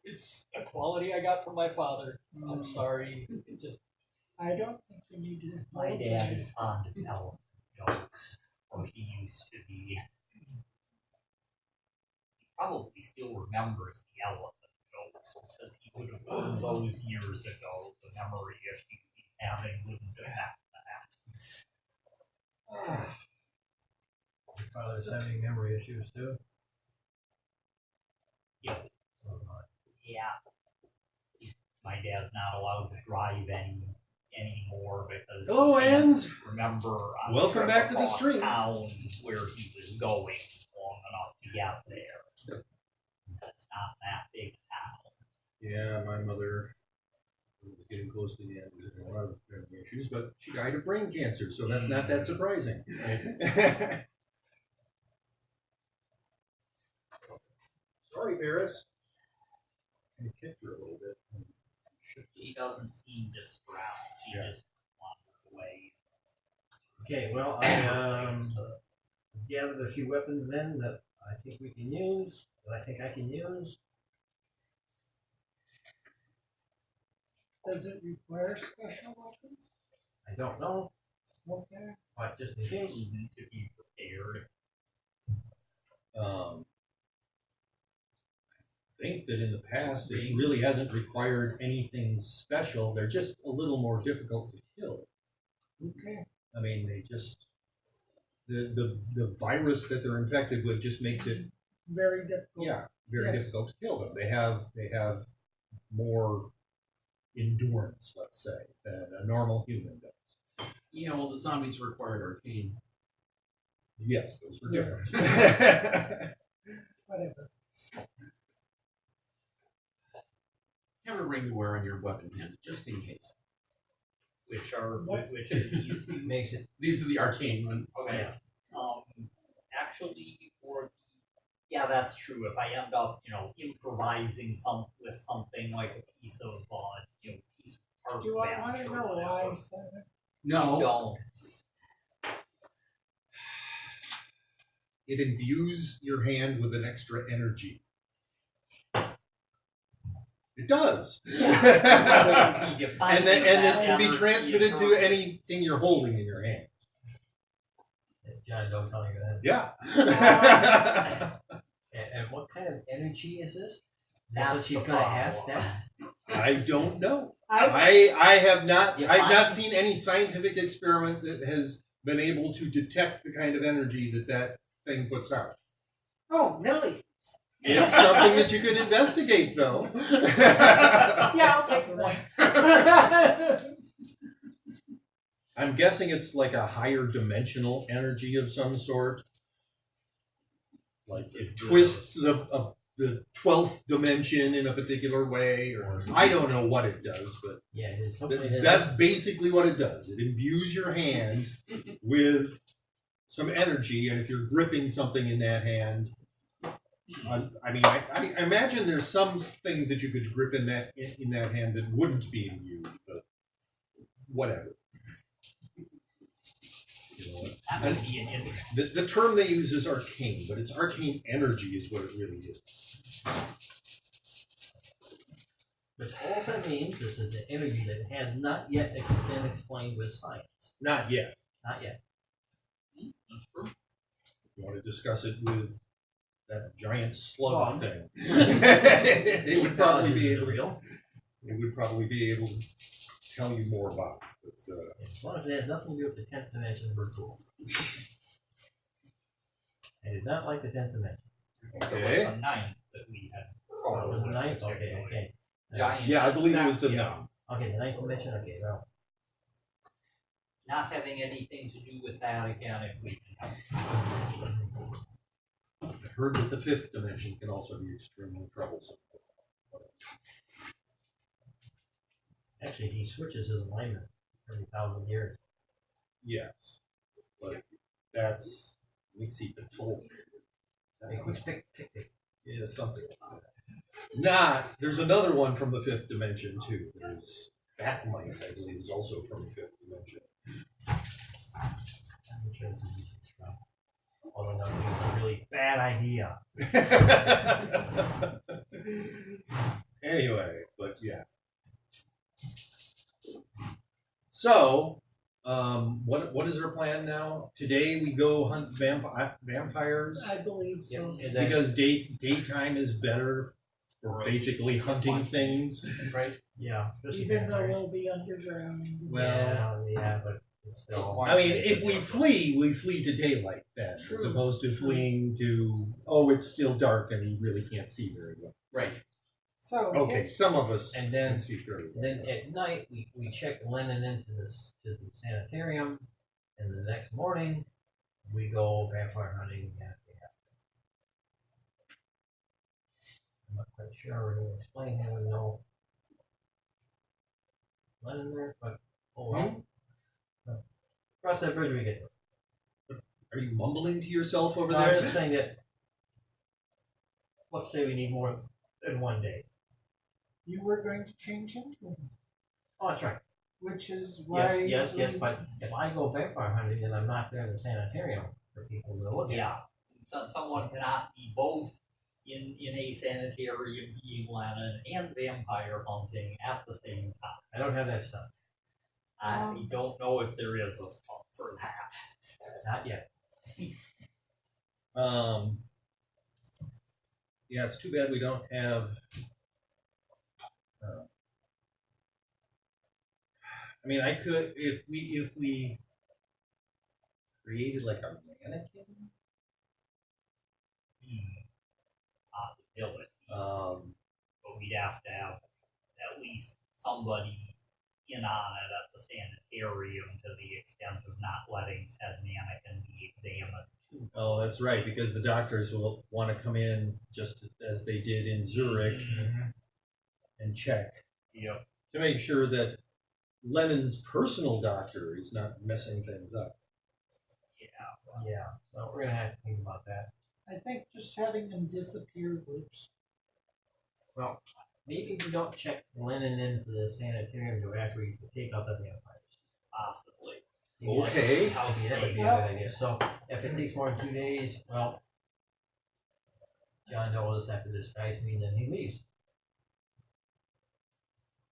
It's a quality I got from my father. I'm sorry. It just I don't think you need to. My dad is fond of elephant jokes, or he used to be. He probably still remembers the elephant jokes because he would have learned those years ago. The memory issues he's having wouldn't affect that. Your father's having memory issues too. Yep. So, Yeah. My dad's not allowed to drive anymore because Hello, he can't Anns. remember on Welcome trips back to the across stream. town where he was going long enough to get there. That's not that big a town. Yeah, my mother was getting close to the end of a lot of family issues, but she died of brain cancer, so that's not that surprising. Sorry, Paris. I kicked her a little bit. She doesn't seem distressed. She Yeah. just wandered away. okay, well, I gathered a few weapons then that I think we can use, that I think I can use. Does it require special weapons? I don't know, Okay. but just in case. Even to be prepared. I think that in the past it really hasn't required anything special. They're just a little more difficult to kill. Okay. I mean, they just the virus that they're infected with just makes it Very difficult. very Yes. difficult to kill them. They have more endurance, let's say, than a normal human does. Yeah, well, the zombies required arcane. Yes, those were Yeah. different. Whatever. Have a ring to wear on your weapon hand, just in case. Which are What's- which of these? Makes it, These are the arcane ones. Okay. Actually, yeah, that's true. If I end up, improvising with something like a piece of, piece of park Do I want bench to or know why, whatever. Senator? No. Don't. It imbues your hand with an extra energy. It does. Yeah. You find and then that it can be energy transmitted to occurs. anything you're holding in your hand. John, don't tell me that. Yeah. And what kind of energy is this? That's what she's the gonna ask problem. next? I don't know. I I have not You I've not find- seen any scientific experiment that has been able to detect the kind of energy that thing puts out. oh really? It's something that you can investigate, though. Yeah, I'll take the one. I'm guessing it's like a higher dimensional energy of some sort. Like it twists the 12th dimension in a particular way, or I don't know what it does, but Yeah, it is. Hopefully it is. that's basically what it does. It imbues your hand with some energy, and if you're gripping something in that hand, I imagine there's some things that you could grip in that hand that wouldn't be imbued, but whatever. You know what? That would be an interesting. The term they use is arcane, but it's arcane energy is what it really is. But all that means is there's an energy that has not yet been explained with science. Not yet. Not yet. That's true. You want to discuss it with that giant slug Well, thing? They would probably be able. real. They would probably be able to tell you more about it. But, As long as it has nothing to do with the 10th dimension, we're cool. I did not like the 10th dimension. Okay. It was the ninth that we had. Oh, it was the 9th? Okay, okay. Giant. yeah, I believe it was the yeah. ninth. Okay, the 9th dimension? Okay, well. Not having anything to do with that again, if we can help. I've heard that the fifth dimension can also be extremely troublesome. Actually, he switches his alignment every 1,000 years. Yes, but that's let me see the talk. Yeah, something like that. Not there's another one from the fifth dimension too. There's Batmite, I believe, is also from the fifth dimension. Although that would be a really bad idea. Anyway, but yeah. So, what is our plan now? Today we go hunt vampires I believe so. And then, because daytime is better for basically hunting things. Right? yeah, especially Even though vampires. we'll be underground. Well, yeah, but it's still. I mean, if we flee to daylight then, as True. opposed to fleeing to, oh, it's still dark and you really can't see very well. Right. So, Okay, some of us And then- can see very well. Then at night, we check Lennon into this to the sanitarium, and the next morning we go vampire hunting. And I'm not quite sure how we're going to explain how we know Lennon there, but oh well. Cross that bridge when we get to it. Are you mumbling to yourself over No, there? I'm just saying that. Let's say we need more than one day. you were going to change into him, Oh, that's right. which is why. Yes. But if I go vampire hunting and I'm not there in the sanitarium for people to look at, Yeah, someone cannot be both in a sanitarium being Lennon and vampire hunting at the same time. I don't have that stuff. I don't know if there is a spot for that. Not yet. Yeah, it's too bad we don't have. I mean, I could if we created like a mannequin. Possibility. But We'd have to have at least somebody in on it at the sanitarium to the extent of not letting said mannequin be examined. Oh, that's right, because the doctors will want to come in just as they did in Zurich and check Yep. to make sure that Lennon's personal doctor is not messing things up. Yeah. Yeah. So we're gonna have to think about that. I think just having them disappear works. Well, maybe we don't check Lennon into the sanitarium to after we take out the vampires. Possibly. Maybe Okay. that would be a good idea. So if it takes more than 2 days, well, John told us after this guy's meeting, then he leaves.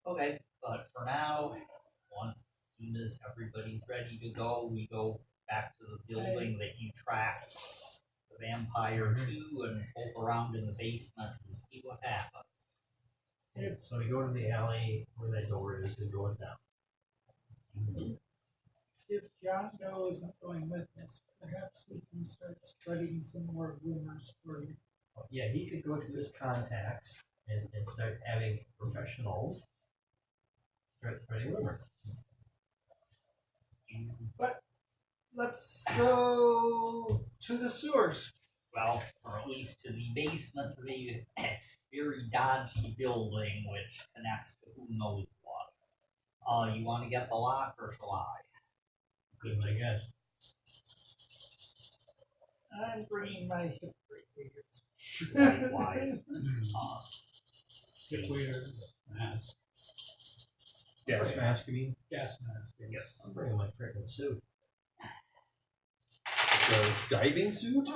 Okay, but for now, as soon as everybody's ready to go, we go back to the building that you tracked the vampire to and poke around in the basement and see what happens. So we go to the alley where that door is, and goes down. If John Doe isn't going with us, perhaps we can start spreading some more rumors for you. Yeah, he could go to his contacts and start having professionals start spreading rumors. Let's go to the sewers. Well, or at least to the basement of a very dodgy building which connects to who knows what. You want to get the lock or shall I? Good, I guess. I'm bringing my hip readers. Likewise. Hip waders, mask, Gas mask, you mean? gas mask. Yes. I'm bringing my freaking suit. The diving suit?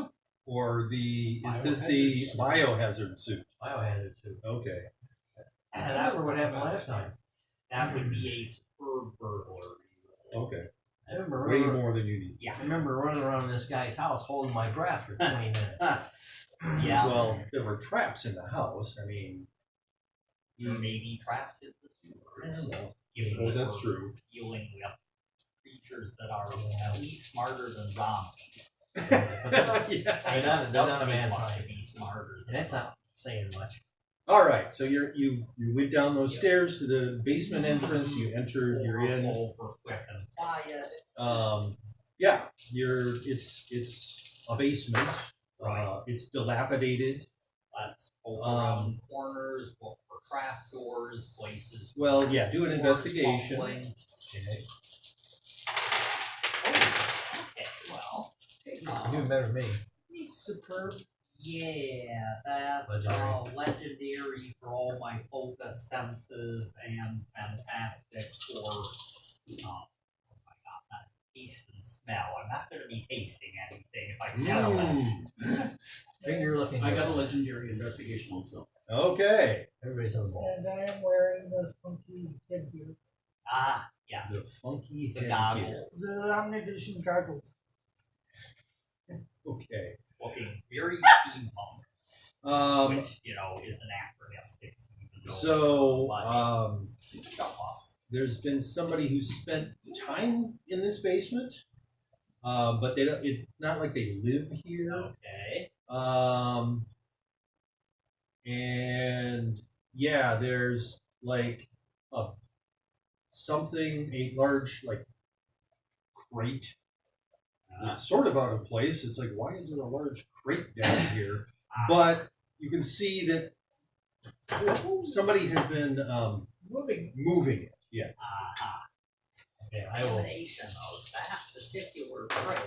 Or is this the biohazard suit? Biohazard suit. Okay. I remember what happened last time. That would be a superb burglary. Okay. I remember Way running, more than you need. Yeah. I remember running around this guy's house holding my breath for 20 minutes. Yeah. Well, there were traps in the house. I mean, Or maybe traps in the sewers. I suppose that's true. Dealing with creatures that are at least smarter than zombies. Yeah. They're not a Doesn't man take much sign. to be smarter. And that's not saying much. All right. So you went down those stairs to the basement entrance. You entered. You're in. Over quick and quiet. Yeah. It's a basement. Right. It's dilapidated. Let's poke around corners, look for trap doors, places. Well, yeah. Do an doors investigation. fumbling. Okay. Okay, well. You're doing better than me. Superb. Yeah, that's legendary for all my focus senses and fantastic for oh my god, not taste and smell. I'm not gonna be tasting anything if I smell it. Finger looking. I got a legendary investigation also. Okay. Everybody's on the ball. And I am wearing the funky headgear. Ah, yes. The funky he The had goggles. The Omnivision goggles. to get. Okay. Looking very steampunk, which, is anachronistic. even though So, it's money. there's been somebody who spent time in this basement, but they don't. It's not like they live here. Okay. And yeah, there's like a large like crate. It's sort of out of place. It's like, why is there a large crate down here? But you can see that somebody has been moving it. Yes. Okay, I will. Combination of that particular trade.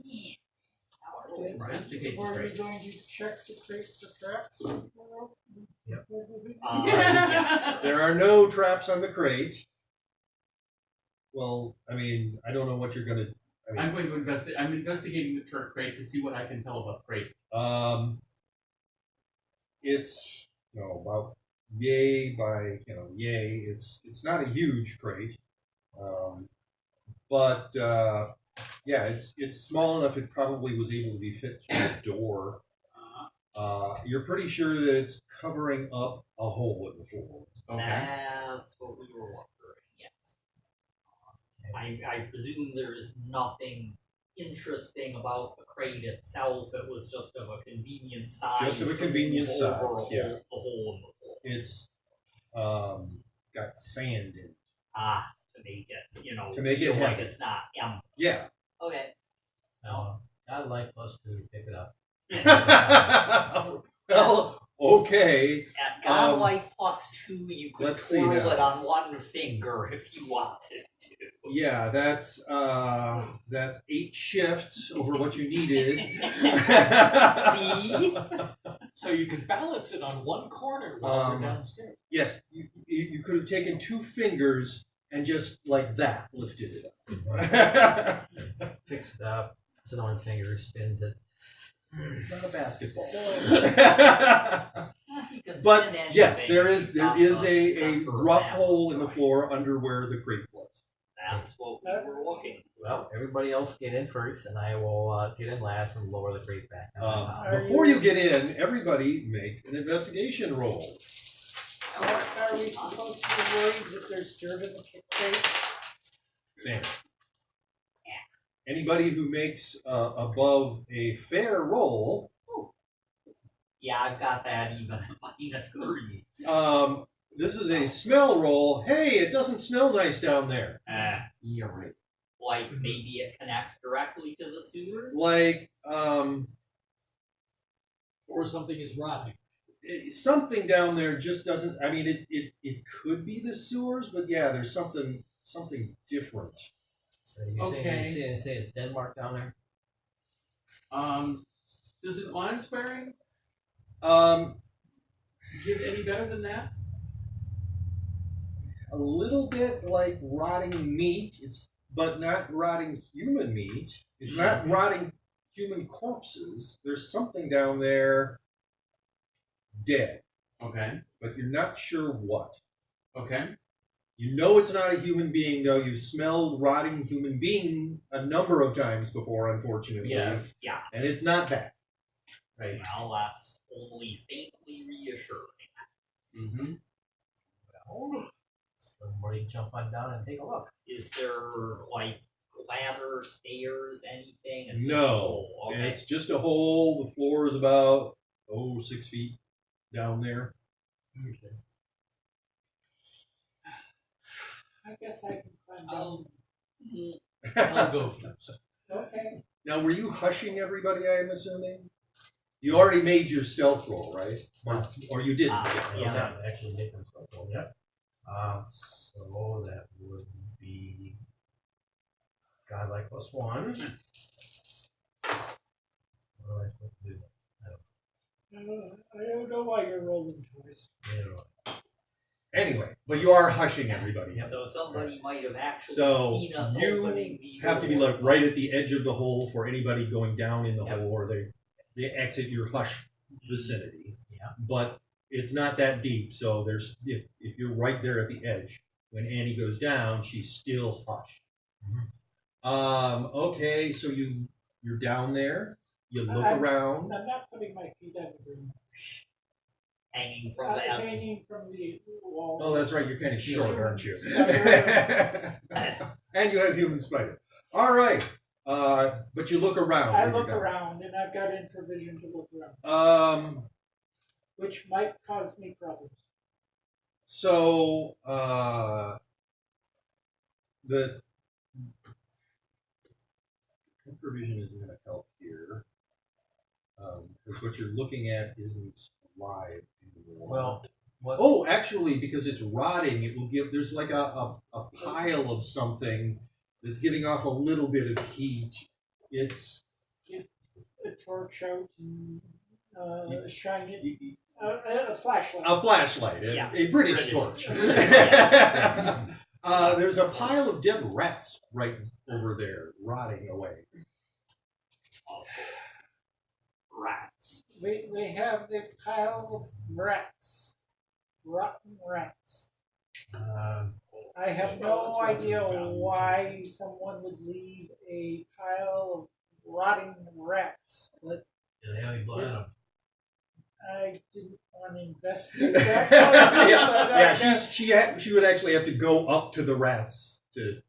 Yeah. Okay. Investigate the Or are you crate. going to check the crate for traps? Yep. Yeah. There are no traps on the crate. Well, I mean, I don't know what you're gonna. I'm going to investigate. I'm investigating the Turk crate to see what I can tell about the crate. It's about yay by yay. It's not a huge crate, but yeah, it's small enough. It probably was able to be fit through the door. You're pretty sure that it's covering up a hole in the floor. Okay. That's what we were wondering, yes. I presume there's nothing interesting about the crate itself. It was just of a convenient size. Just of a convenient to move over size, yeah. The hole in the floor. It's got sand in it. To make it, To make it feel like heavy. it's not empty. Yeah. Okay. Now, I'd like us to pick it up. Well, okay. At Godlike +2, you could Let's see twirl now. it on one finger if you wanted to. Yeah, that's 8 shifts over what you needed. See? So you can balance it on one corner while we're downstairs. Yes, you could have taken 2 fingers and just like that lifted it up. Picks it up, puts it on one finger, spins it. It's not a basketball. You can But spin anything. yes, there is Not a center of rough that. hole in the floor under where the crate was. That's what we were looking for. Well, everybody else get in first, and I will get in last and lower the crate back. Before you get in, everybody make an investigation roll. Are we supposed to be worried that there's dirt in the crate? Sam. Anybody who makes above a fair roll, Yeah, I've got that even at -3. this is a smell roll. Hey, it doesn't smell nice down there. You're right. Like maybe it connects directly to the sewers? Like Or something is rotting. something down there just doesn't. I mean, it could be the sewers, but yeah, there's something different. So you say it's Denmark down there? Does an awe-inspiring Um, get any better than that? a little bit like rotting meat. But not rotting human meat. It's not rotting human corpses. There's something down there dead, Okay. but you're not sure what. Okay. You know it's not a human being, though. You've smelled rotting human being a number of times before, unfortunately. Yes. Yeah. And it's not that. Right. Well, that's only faintly reassuring. Mm-hmm. Well, somebody jump on down and take a look. Is there like ladder, stairs, anything? It's just a No. hole, okay. It's just a hole. The floor is about, 6 feet down there. Okay. I guess I can climb down. I'll go first. Okay. Now, were you hushing everybody, I am assuming? You already made your stealth roll, right? Or you didn't? Yeah. Okay. Actually make them so yeah. So that would be Godlike +1. What am I supposed to do? I don't know why you're rolling twice. Anyway, but you are hushing everybody. So somebody might have actually So seen us you opening the have to be door. like right at the edge of the hole for anybody going down in the hole, or they exit your hush vicinity. Yeah. But it's not that deep, so there's if you're right there at the edge, When Annie goes down, she's still hushed. Okay, so you're down there. You look around. I'm not putting my feet on the ground. Hanging from the edge. Hanging from the wall. Oh, that's right. You're kind of short, aren't you? Spider. And you have human spider. All right. But you look around. I when you're look down. around, and I've got infravision to look around, which might cause me problems. So the infravision isn't going to help here because what you're looking at isn't live anymore. Well, what? Oh, actually, because it's rotting, it will give. There's like a pile of something that's giving off a little bit of heat. It's A torch out and shine it. A flashlight. a flashlight, Yeah. a British British. torch. There's a pile of dead rats right over there, rotting away. Rats. We have the pile of rats. Rotten rats. I have no idea why someone would leave a pile of rotting rats, but Do they have any blood on them? I didn't want to investigate that. But yeah, I guess- she would actually have to go up to the rats to.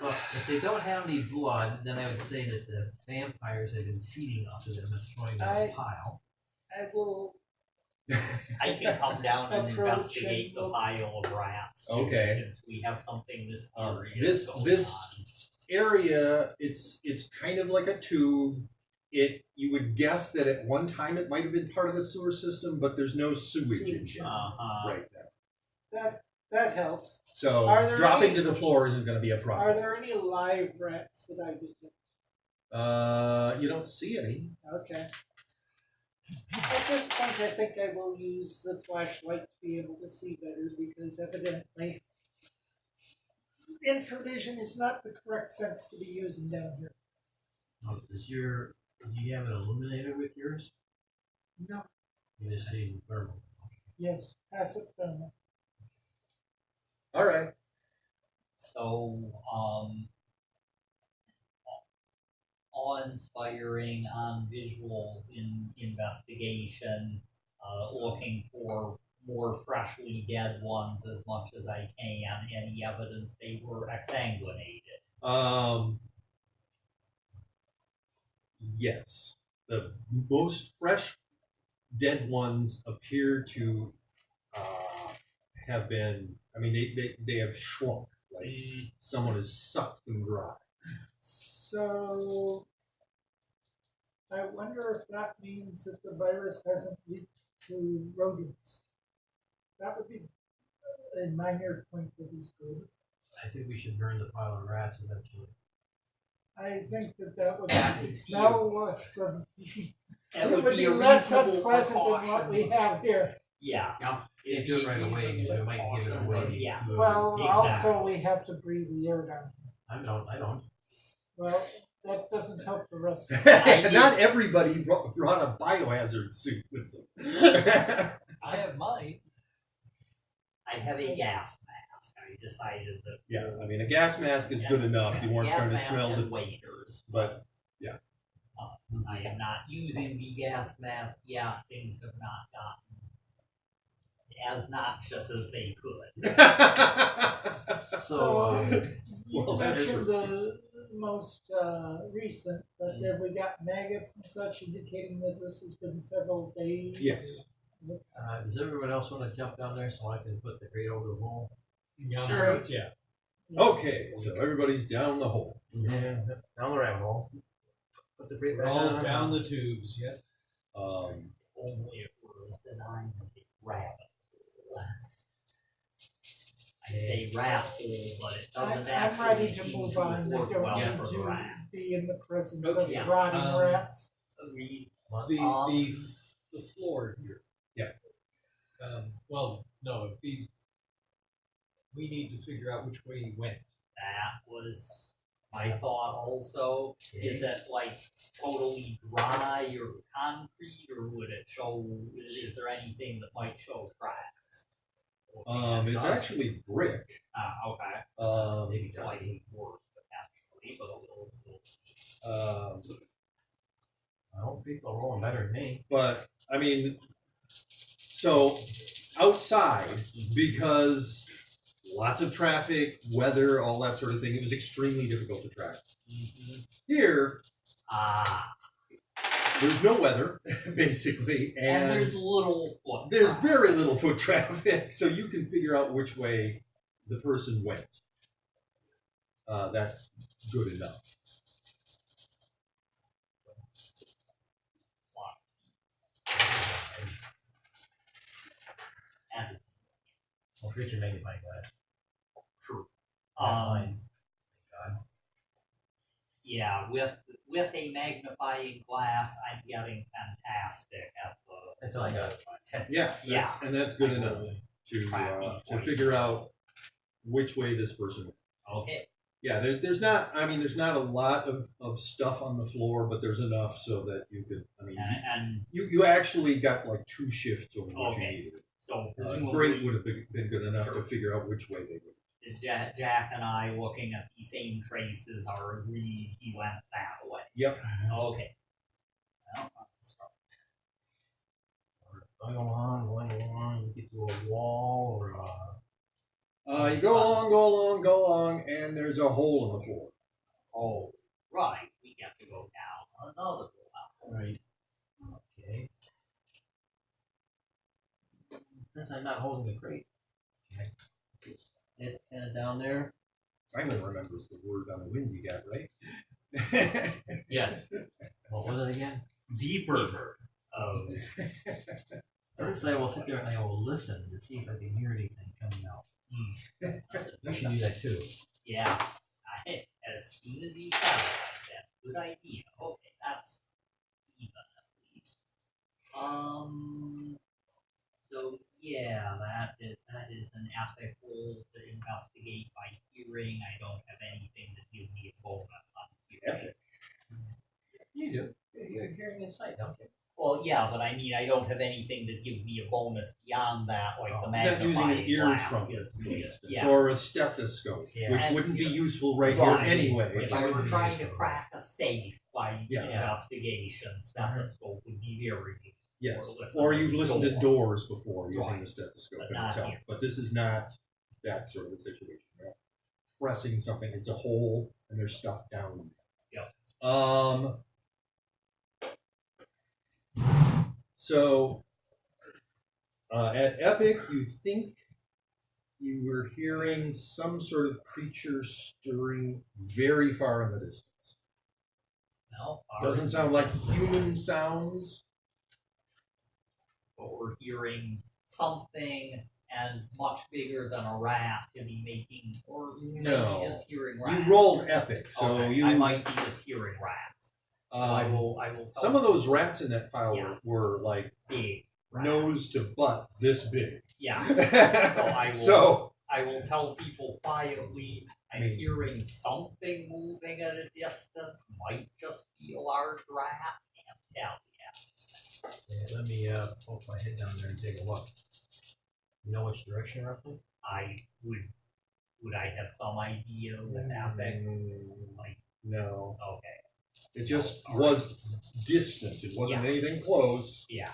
Well, if they don't have any blood, then I would say that the vampires have been feeding off of them and throwing them in a pile. I will. I can come down and Approach investigate and the look. pile of rats. Too, Okay. Since we have something mysterious This going this on. area, it's kind of like a tube. You would guess that at one time it might have been part of the sewer system, but there's no sewage in here Uh-huh. right now. That helps. So Are there dropping any- to the floor isn't going to be a Are problem. there any live rats that I detect? You don't see any. Okay. At this point, I think I will use the flashlight to be able to see better because evidently infravision is not the correct sense to be using down here. Do you have an illuminator with yours? No. You just need thermal. Yes, passive thermal. All right. So, awe-inspiring on visual investigation, looking for more freshly dead ones as much as I can, any evidence they were exsanguinated. Yes. The most fresh dead ones appear to have been. I mean, they have shrunk. Like someone has sucked them dry. So I wonder if that means that the virus hasn't leaked to rodents. That would be a minor point that is good. I think we should burn the pile of rats eventually. I think that would That would smell less. That It would be a less reasonable unpleasant than what precaution. we have here. Yeah. Can't do it right away because we might give it away. Yeah. to Well, Exactly. also we have to breathe the air down. I don't. Well, that doesn't help the rest. Not everybody brought a biohazard suit with them. I have mine. I have a gas mask. I decided that. Yeah, I mean, a gas mask is good enough. You weren't gas going to mask smell and the. waders. But I am not using the gas mask yet. Things have not gotten as noxious as they could. So, you Well, that's mentioned the most recent, but have we got maggots and such indicating that this has been several days? Yes. Does everyone else want to jump down there so I can put the crate over the wall? Yeah. Sure. Yeah. Okay, so everybody's down the hole. Yeah, down the rabbit hole. Put the crate We're back all down the tubes, yeah. Only it was benign as a rabbit hole. I say rat hole, but it doesn't I'm actually ready to seem move to on. I work don't well need for the to rat. be in the presence Okay, of rotting rats. Agreed. The floor here. Yeah. Well, no, if these, we need to figure out which way he went. That was my thought also. Is it like totally dry or concrete, or would it show, is there anything that might show cracks? Or It's actually brick. Okay. Maybe Slightly worse, potentially, but we'll see. I hope people are rolling better than me. But I mean, so outside, because lots of traffic, weather, all that sort of thing, it was extremely difficult to track. Here, there's no weather, basically, And there's little foot. there's traffic. very little foot traffic, so you can figure out which way the person went. That's good enough. And Well, Richard magnifying glass. true. Fine. God. Yeah, with a magnifying glass, I'm getting fantastic at the. That's all I got. Yeah, Yeah. that's good enough to figure out which way this person went. Okay. Yeah, there's not a lot of stuff on the floor, but there's enough so that you could, And you actually got like 2 shifts over what you Okay. needed. so Great presumably, would have been good enough Sure. to figure out which way they went. is Jack and I looking at the same traces are agreed he went that way. Yep. Okay. Well, that's a start. Going along, you get to a wall or You go along, and there's a hole in the floor. Oh, right. We get to go down another level. right. Okay. Since I'm not holding the crate, it kind of down there. Simon remembers the word on the wind you got, right? Yes. What was it again? Deeper. Oh. First, I will sit there and I will listen to see if I can hear anything coming out. You should do that too. Yeah. As soon as you said it, I said, good idea. Okay, that's even at least. So yeah, that is an ethical to investigate by hearing. I don't have anything to give me a bonus on hearing. Epic. You do. You're hearing inside, don't you? Well, yeah, but I mean, I don't have anything that gives me a bonus beyond that, like the He's not using an magnifying ear glass trumpet, gives for me. instance, Yeah. or a stethoscope, Yeah. which And- wouldn't be useful right Right. here anyway. If I were trying to crack a safe by Yeah. investigation, stethoscope would be very useful. Yes, listen or you've listened to doors. doors before using Right. the stethoscope But in not itself. here. But this is not that sort of a situation. You're not pressing something, it's a hole and there's stuff down there. Yep. So at Epic, you think you were hearing some sort of creature stirring very far in the distance. No, Doesn't sound like human sounds. but we're hearing something and much bigger than a rat to be making, or No. maybe just hearing rats. You rolled Epic, so Okay, you. I might be just hearing rats. So I um, will. Tell some of those rats in that pile Yeah. were like big rats. nose to butt this big. Yeah. I will- I will tell people quietly. I'm Mm. hearing something moving at a distance. Might just be a large rat. Can't tell yet. Yeah, let me poke my head down there and take a look. You know which direction roughly? I would I have some idea with Epic? Like, No, okay, it just was distant. It wasn't Yeah. anything close. yeah.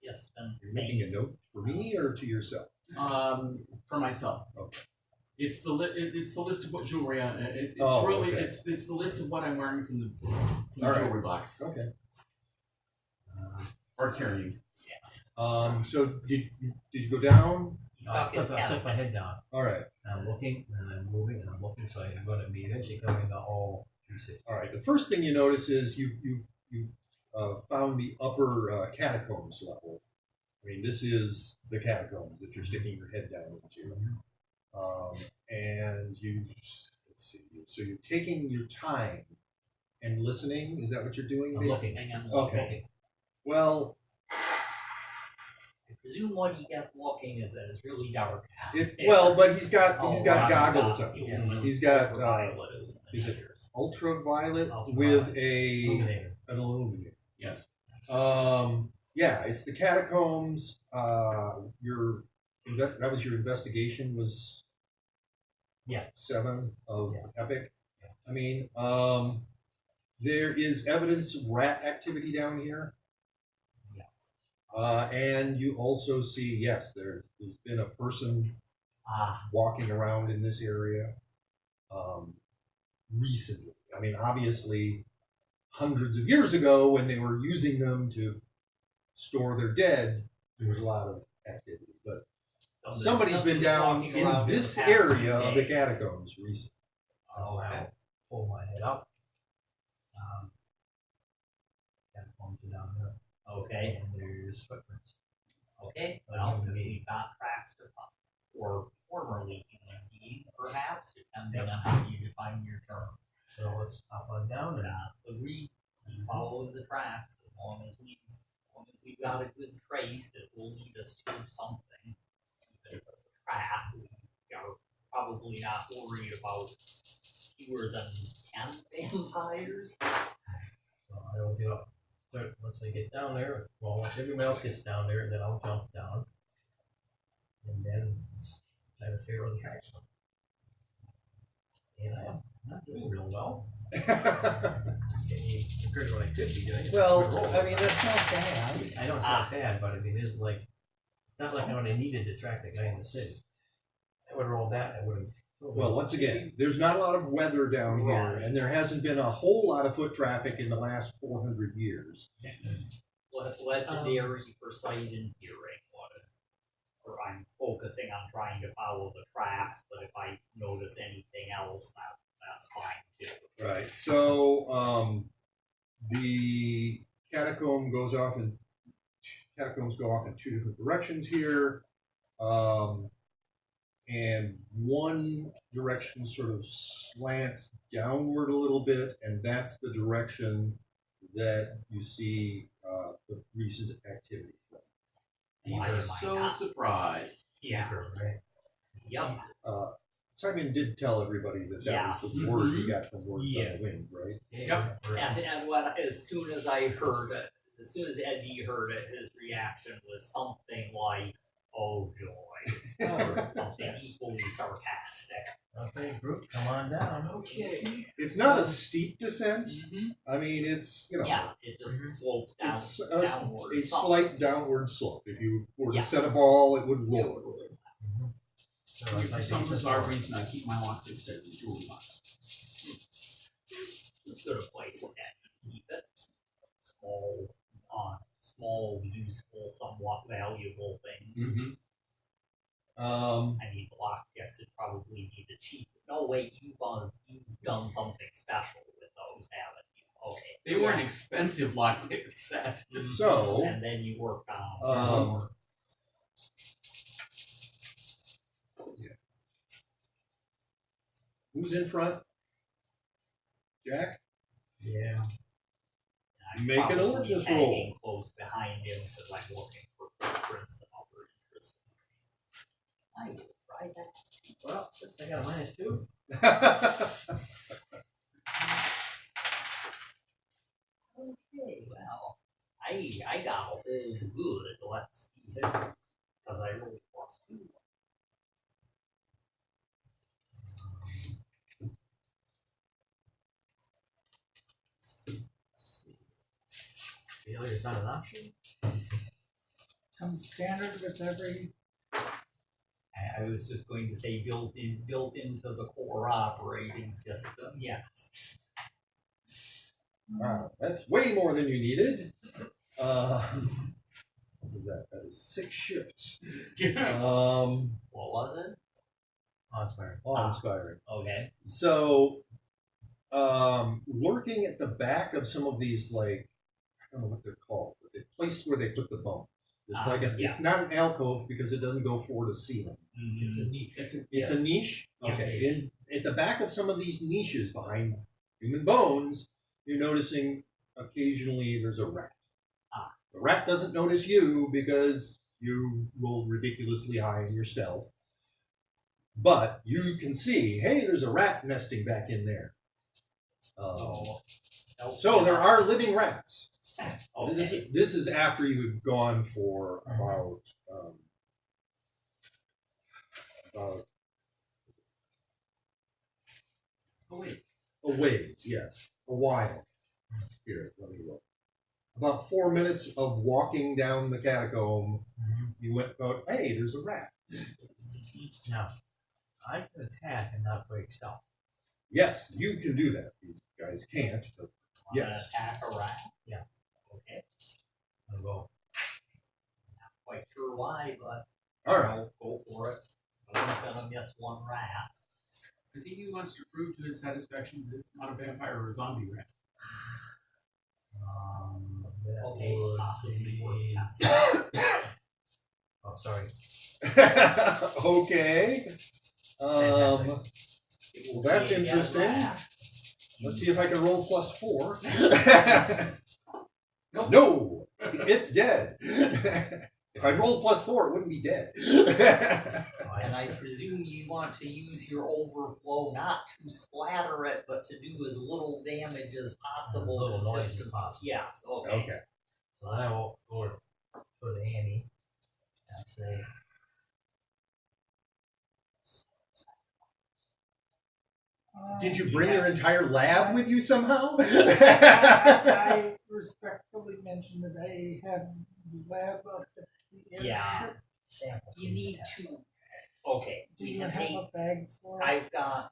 Distant. You're making a note for me or to yourself? For myself. Okay. It's the it's the list of what jewelry on it. It's Oh, really okay. it's the list of what I'm wearing from the All right. jewelry box Okay. or carrying. So did you go down? He stuck his I head took my head down. All right. And I'm looking and I'm moving and I'm looking, so I'm going to be eventually covering the whole 360. All right. The first thing you notice is you've found the upper catacombs level. I mean, this is the catacombs that you're sticking your head down into. And let's see. So you're taking your time and listening. Is that what you're doing? I'm looking. Listening and Okay. looking. Well, I presume what he gets looking is that it's really dark. but he's got Oh, goggles right. on. Yes. He's got Ultraviolet is it illuminators. ultraviolet Ultraviolet. with a Illuminator. an illuminator. Yes. Yeah, it's the catacombs. You're that was your investigation was Yeah. 7 of Yeah. Epic. I mean, there is evidence of rat activity down here. And you also see, yes, there's been a person walking around in this area recently. I mean, obviously, hundreds of years ago, when they were using them to store their dead, there was a lot of activity. But somebody's been down walking around in in this the past few area of the days. catacombs recently. So I'll pull my head up. Catacombs are down there. Okay. And there's footprints. Okay, well, we've got tracks to follow, or formerly human being, perhaps, depending on how you define your terms. So let's hop on down and We follow the tracks, as long as we've got a good trace, it will lead us to something. Even if it's a trap, we are probably not worried about fewer than 10 vampires. so I will get up. So once I get down there, well, once everyone else gets down there, then I'll jump down. And then it's time to figure out the tracks. And I'm not doing real well. Compared to what I could be doing. Well, I mean, that's not bad. I know it's not bad, but I mean, it's like, it's not like when I needed to track the guy in the city. I would have rolled that, I would have. Well, once again, there's not a lot of weather down here, and there hasn't been a whole lot of foot traffic in the last 400 years. Legendary for sight and hearing, or I'm focusing on trying to follow the tracks, but if I notice anything else, that's fine too. Right. So the catacombs go off in 2 different directions here. And one direction sort of slants downward a little bit, and that's the direction that you see the recent activity from. You Why are am I so not? surprised. Yeah. Right. Yep. Simon did tell everybody that that was the word he got from Words on the Wind, right? Yep. And as soon as Eddie heard it, his reaction was something like, "Oh joy," or something equally sarcastic. Okay, group, come on down. Okay. It's not a steep descent. Mm-hmm. I mean, it's, you know, Yeah, it just slopes down. it's downward a some. slight downward slope. If you were to Yeah. set a ball, it would roll. So For some bizarre reason, I keep my watch at 72 bucks. As good a place as that you keep it. Small, useful, somewhat valuable things. Mm-hmm. I mean, the lockpicks would probably be the cheap. No, wait, you've done something special with those, haven't you? Okay. They were an expensive lockpick set. So, And then you work on. who's in front? Jack? Yeah. I'm Make an probably alertness hanging roll. close behind him because I'm looking for footprints and other interesting things. I will try that. Well, since I got a -2. Okay, well, I got a whole good. Let's see here. Because I rolled +2. Failure's not an option. Comes standard with every, I was just going to say built into the core operating system. Yes. Wow, that's way more than you needed. What was that? That is 6 shifts. What was it? Awe-inspiring. Awe-inspiring. Okay. So, lurking at the back of some of these, like, I don't know what they're called, but the place where they put the bones. It's it's not an alcove because it doesn't go floor to ceiling. It's a niche. It's a niche. Okay. At the back of some of these niches behind human bones, you're noticing occasionally there's a rat. The rat doesn't notice you because you rolled ridiculously high in your stealth. But you can see, hey, there's a rat nesting back in there. So there are living rats. Okay. This is after you had gone for about ways, yes. A while. Here, let me look. About 4 minutes of walking down the catacomb, you went about, hey, there's a rat. Now, I can attack and not break stealth. Yes, you can do that. These guys can't, but Wanna yes. attack a rat? Yeah. Okay. I'll go. Not quite sure why, but All right. I'll go for it. No one's gonna miss one rat. I think he wants to prove to his satisfaction that it's not a vampire or a zombie rat. That Okay, would possibly worth be- passing. Oh, sorry. Okay. Well, It will that's be a dead interesting. rat. Let's see if I can roll +4. Nope. No, it's dead. If I rolled +4, it wouldn't be dead. And I presume you want to use your overflow not to splatter it, but to do as little damage as possible. As little noise as consistent- possible. Yes, okay. Okay. So then I will go to Annie and say, Did you bring your entire lab with you somehow? I respectfully mention that I have the lab up at the airship. Yeah. sample. You need to. Okay, Do we you can have take. a bag for it? I've got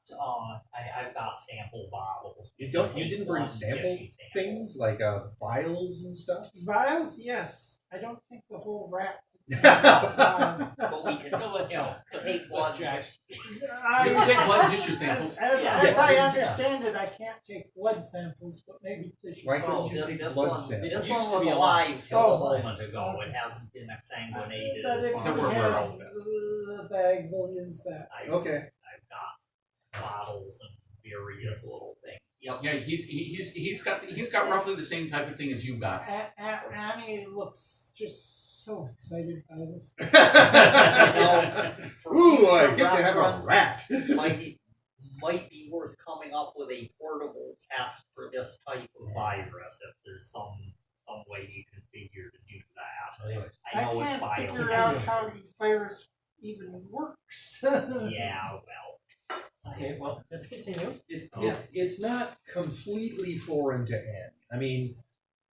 I've got sample bottles. You We don't. can You take didn't bring one sample tissue sample. things like vials and stuff. Vials, yes. I don't think the whole rat. But we can Let Jack. take blood. Jack. You can take blood and tissue samples. As Yes. I understand it, I can't take blood samples, but maybe tissue. Why couldn't Oh, you take this blood one, samples? this Used one to was be alive till Oh, a moment ago. It hasn't been exsanguinated. But as if far you as we're I have know. the bag, we'll use that. Okay. I've got bottles and various little things. Yep. Yeah, he's got roughly the same type of thing as you got. Annie looks just so excited by this. For Ooh, I future get to have a reference, rat. might be worth coming up with a portable test for this type of virus if there's some way you can figure to do that. So anyways, I I know it's can't figure bio. out how the virus even works. Yeah, well. okay, well, let's continue. It's not completely foreign to Annie. I mean,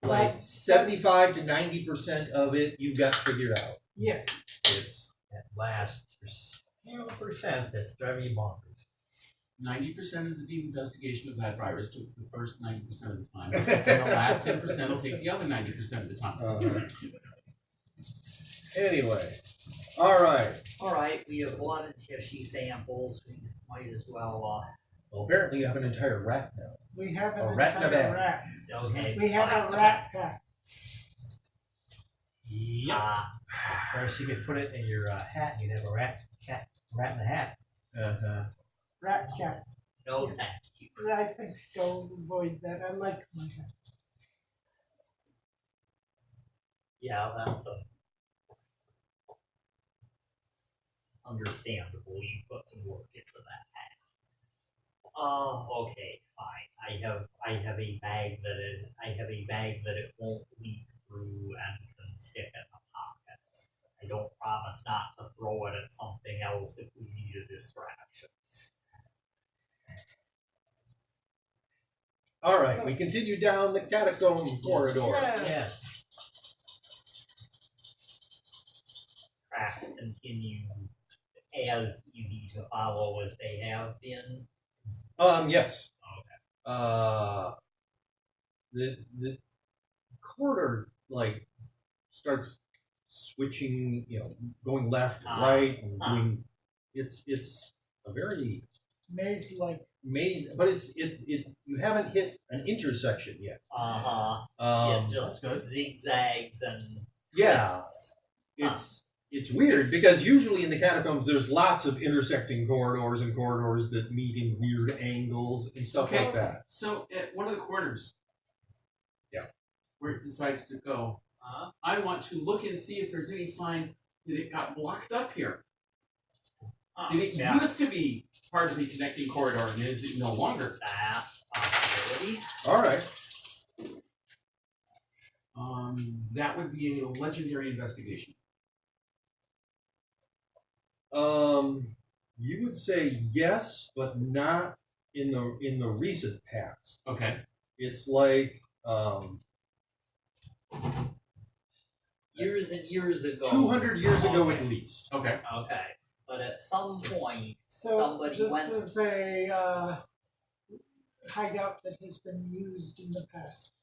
like 75 to 90% of it you've got figured out. Yes. It's That last percent that's driving you bonkers. 90% of the investigation of that virus took the first 90% of the time, and the last 10% will take the other 90% of the time. Anyway, all right. Alright, we have blood and tissue samples. We might as well, Well, apparently you have an entire rat now. We have A an rat in a entire bag. rat. okay. We have a rat pack. Yep. First, you could put it in your hat. You'd have a rat in the hat. Uh-huh. Rat cat. No, thank you. I think go avoid that. I like my hat. Yeah, that's understandable. You put some work into that hat. Okay, fine. I have a bag that it won't leak through and can stick in the pocket. I don't promise not to throw it at something else if we need a distraction. All right, we continue down the catacomb corridor. Yes. Tracks continue as easy to follow as they have been. Yes. Okay. The corridor like starts switching, going left, right, and doing. It's a very Maze like. maze, but you haven't hit an intersection yet. Yeah, just zigzags and Yeah, it's weird because usually in the catacombs there's lots of intersecting corridors and corridors that meet in weird angles and stuff like that. So at one of the corners, where it decides to go, I want to look and see if there's any sign that it got blocked up here. Did it used to be part of the connecting corridor, and is it no longer? that possibility. All right. That would be a legendary investigation. You would say yes, but not in the recent past. Okay. It's like Years and years ago. 200 years ago Okay. at least. Okay. Okay. But at some point, So somebody this went. is a hideout that has been used in the past.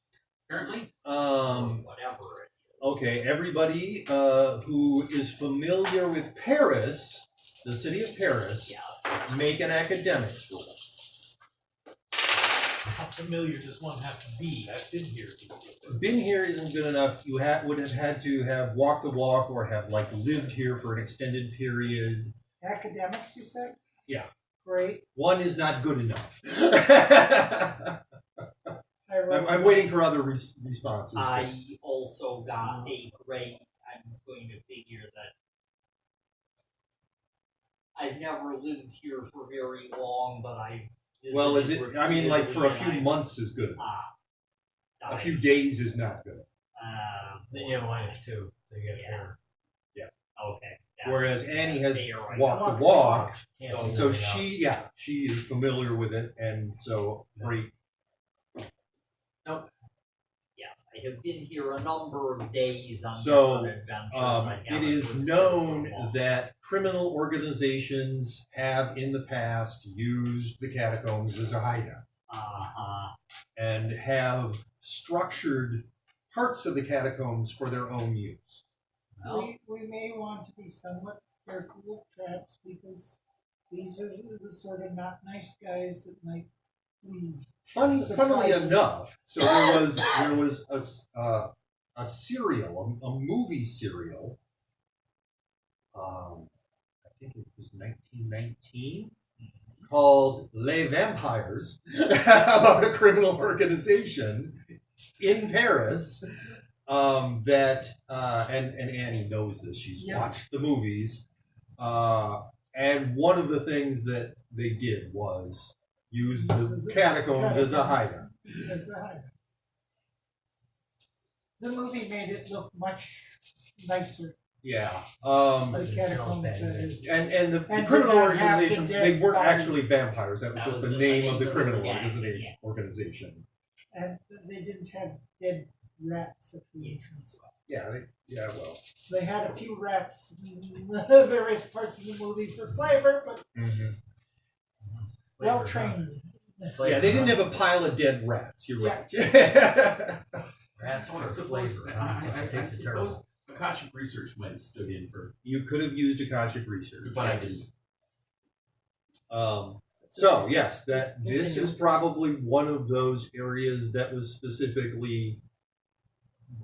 Apparently. Whatever it is. Okay, everybody who is familiar with Paris, the city of Paris, Yeah. make an academics roll. How familiar does one have to be? I've been here before. Been here isn't good enough. You would have had to have walked the walk or have like lived here for an extended period. Academics, you said? Yeah. Great. One is not good enough. I wrote I'm waiting for other responses. I also got a grade. I'm going to figure that I've never lived here for very long, but I've. Well, is it? I mean, like for a repeatedly, few and months is good. I- A few days is not good. Then you have -2. So you get Yeah. fair. Okay. Yeah. Whereas Annie has There I walked go. the walk, Can't So- see so nothing else. she is familiar with it, and so great. Yes, I have been here a number of days on So, different adventures. I It haven't is lived here known for long. that criminal organizations have in the past used the catacombs as a hideout Uh-huh. and have structured parts of the catacombs for their own use. Well, we may want to be somewhat careful of traps because these are the sort of not nice guys that might leave. Funnily Surprises. enough, so there was a serial, a movie serial. I think it was 1919, called Les Vampires, about a criminal organization in Paris. That and Annie knows this. She's Yeah. watched the movies, and one of the things that they did was use the catacombs as a hideout. As a hideout. The movie made it look much nicer. Yeah. The catacombs, that is. And the And criminal did not have the organization, dead they weren't bodies. actually vampires. That was That just was the just name of the criminal gang, organization. yes. Organization. And they didn't have dead rats at the entrance. Yeah. Well. They had a few rats in various parts of the movie for flavor, but well trained. Yeah, they didn't have a pile of dead rats. You're right. Rats I for suppose, flavor. I Takes the turtle. suppose Akashic Research might have stood in for, You could have used Akashic research. but I didn't. So yes, this is probably one of those areas that was specifically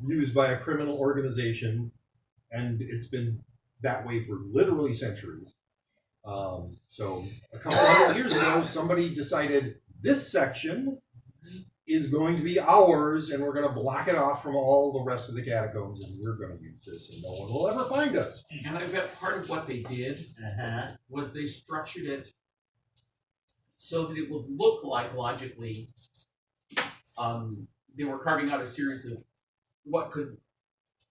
used by a criminal organization, and it's been that way for literally centuries. So a couple hundred years ago, somebody decided this section is going to be ours, and we're going to block it off from all the rest of the catacombs, and we're going to use this, and no one will ever find us. And I bet part of what they did Uh-huh. was they structured it so that it would look like logically they were carving out a series of what could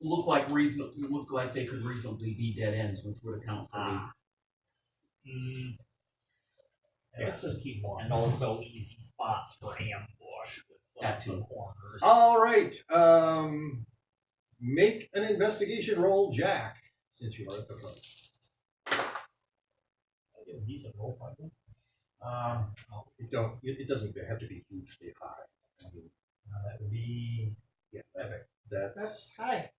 look like they could reasonably be dead ends, which would account for Yeah, let's just keep going. And also easy spots for ambush with That too. the corners. All right. Make an investigation roll, Jack, since you are at the front. I get a decent roll, I think. It doesn't have to be hugely high. I mean, That would be yeah, epic. That's high.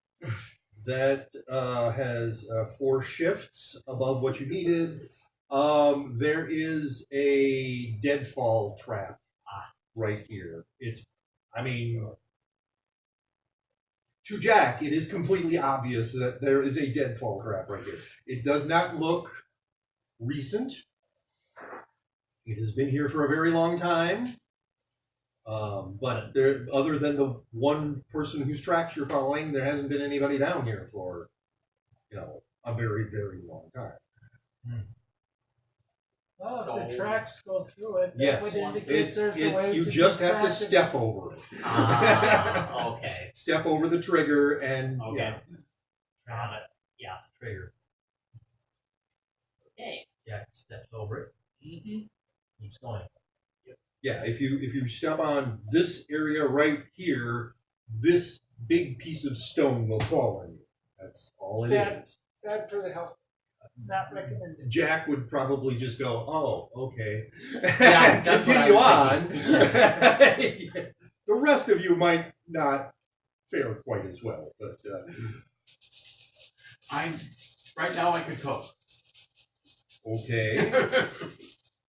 that has 4 shifts above what you needed. There is a deadfall trap right here. To Jack, it is completely obvious that there is a deadfall trap right here. It does not look recent. It has been here for a very long time. But there, other than the one person whose tracks you're following, there hasn't been anybody down here for, a very, very long time. Well, if the So- tracks go through it, that Yes, would indicate there's a way you to just have to decipher- step over it. Okay. Step over the trigger and Okay. yeah. Got it. Yes. Trigger. Okay. Jack steps over it, Mm-hmm. keeps going. Yeah, if you step on this area right here, this big piece of stone will fall on you. That's all it Yeah. is. Bad for the health. Not recommended. Jack would probably just go, "Oh, okay," Yeah, and that's what I continue was on. The rest of you might not fare quite as well, but Right now I could cook. okay.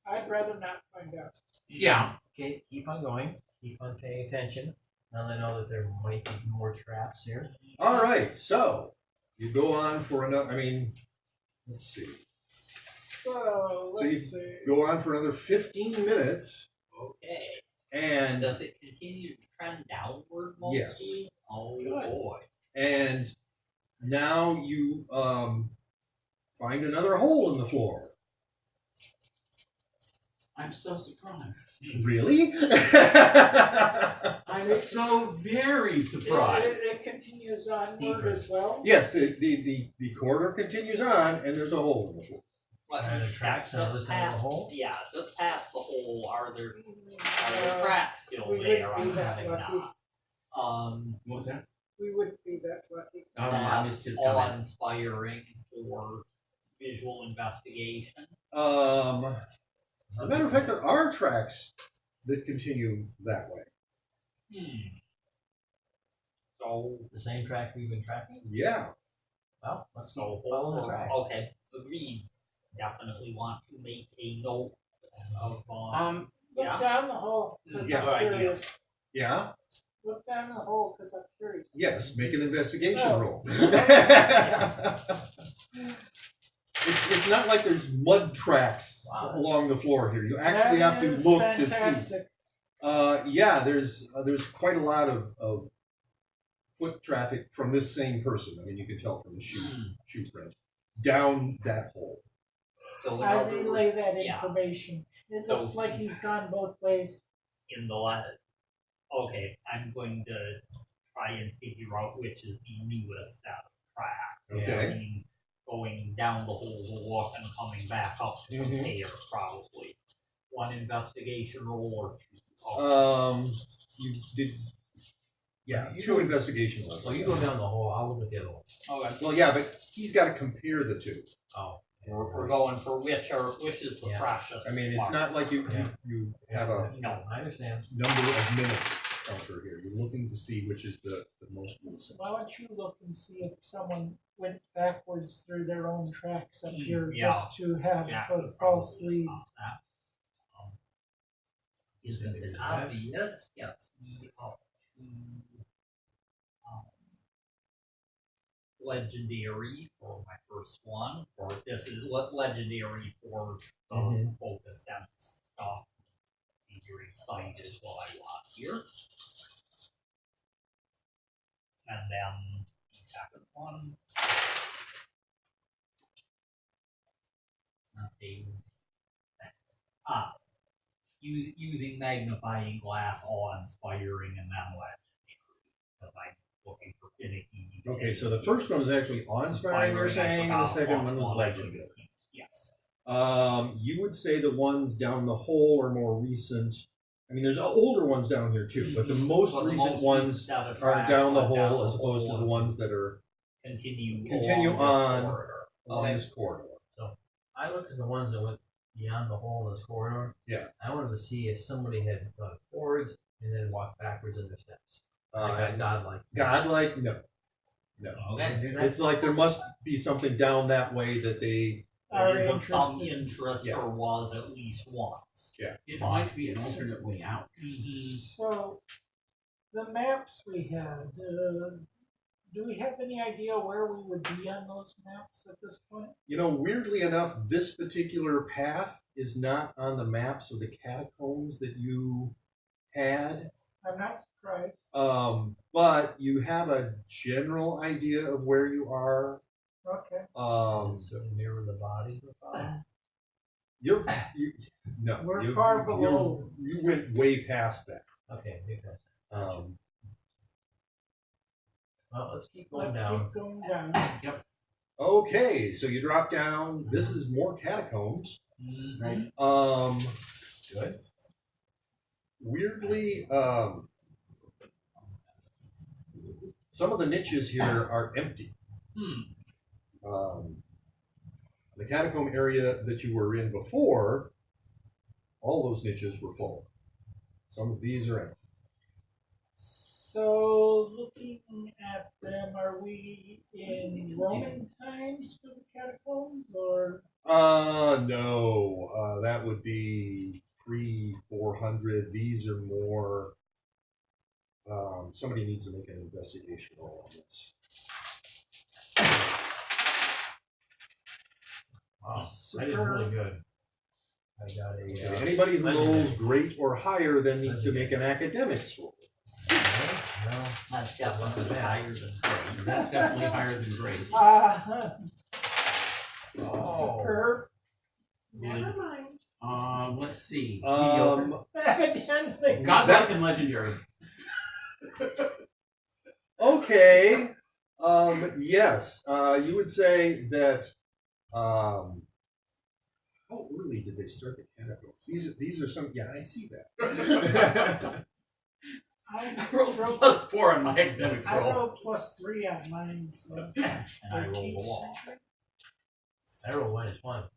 I'd rather not find out. Yeah. Okay, keep on going. Keep on paying attention. Now I know that there might be more traps here. All right, so you go on for another. I mean, let's see. So So you- let's see. Go on for another 15 minutes, Okay. and Does it continue to trend downward mostly? Yes. Oh Good. boy. and now you find another hole in the floor. I'm so surprised. Really? I'm so very surprised. It continues onward Deeper. as well. Yes, the corridor continues on, and there's a hole in the floor. What, Are there tracks on the other just side of the past- hole? Yeah, just past the hole. Are there Uh, tracks still we there? wouldn't be I'm that having lucky. not. What was that? We wouldn't be that lucky. Oh, I missed his all comment. inspiring for visual investigation. As a matter of fact, there are tracks that continue that way. So The same track we've been tracking? Yeah. Well, let's So go follow the tracks. okay, agreed. Definitely want to make a note of Look Yeah. down the hole because Yeah. I'm Good idea. curious. Yeah. Look down the hole because I'm curious. Yes. Make an investigation Oh. roll. It's not like there's mud tracks Wow. along the floor here. You actually That have to is look to see. fantastic. Yeah, there's quite a lot of foot traffic from this same person. I mean, you can tell from the shoe print down that hole. So in I other relay words, that yeah. information. It So- looks like he's gone both ways. in the last. Okay, I'm going to try and figure out which is the newest set of tracks. Okay. I mean, going down the hole to walk and coming back up to Mhm. compare probably. One investigation roll or two. Oh, You did. Yeah, You two go- investigation rolls. Well, you go down the hole, I'll look at the other one. okay. Well, yeah, but he's got to compare the two. Oh. We're going for which is the Yeah. freshest. I mean, it's one. not like you Yeah. you have a No. I understand. number of minutes counter here. You're looking to see which is the most recent. Why don't you look and see if someone went backwards through their own tracks up here yeah. just to have Yeah, a false lead? Isn't it obvious? Gets me up to legendary for my first one. Or this is legendary for the Mhm. focus sense stuff. Figuring sight is what I want here. And then the second one. Nothing. Using magnifying glass, awe-inspiring, and then legendary, because I'm looking for finicky. Okay, so the first one was actually awe-inspiring, you're saying, and the second one was legendary. Yes. You would say the ones down the hole are more recent. I mean, there's older ones down here too, but the most But the recent most ones recent set of are tracks down the are hole as opposed to hole the ones that are continue continue along on this corridor. along Okay. this corridor. I looked at the ones that went beyond the hole in this corridor. Yeah. I wanted to see if somebody had gone forwards and then walked backwards in their steps. Like a godlike. Godlike, no. Okay. Do that? It's like there must be something down that way that they. Are There is of some interested. interest Yeah. or was at least once. It might be an alternate way out. So, the maps we had, do we have any idea where we would be on those maps at this point? You know, weirdly enough, this particular path is not on the maps of the catacombs that you had. I'm not surprised. But you have a general idea of where you are. Okay. So nearer the body. You We're you, far you- below. You went way past that. Okay, because. Um, Well, let's keep going Let's down. keep going down. okay, so you drop down. This is more catacombs. Mhm. Right. Um, Good. weirdly, some of the niches here are empty. The catacomb area that you were in before, all those niches were full. Some of these are empty. So, looking at them, are we in Roman times for the catacombs, or? No. That would be pre-400. These are more. Somebody needs to make an investigation roll on this. Wow, I did really good. I got a. Okay, anybody who legendary. rolls great or higher then needs to make an academics roll. No, That's definitely higher than great. That's definitely higher than great. Superb. Never mind. Let's see. Evidently. Godlike and legendary. Okay. Yes. You would say that. How early did they start the catacombs? These are some. Yeah, I see that. I rolled +4 on my academic I roll. rolled +3 on mine, so. And I rolled a 13th wall. century. I rolled -1.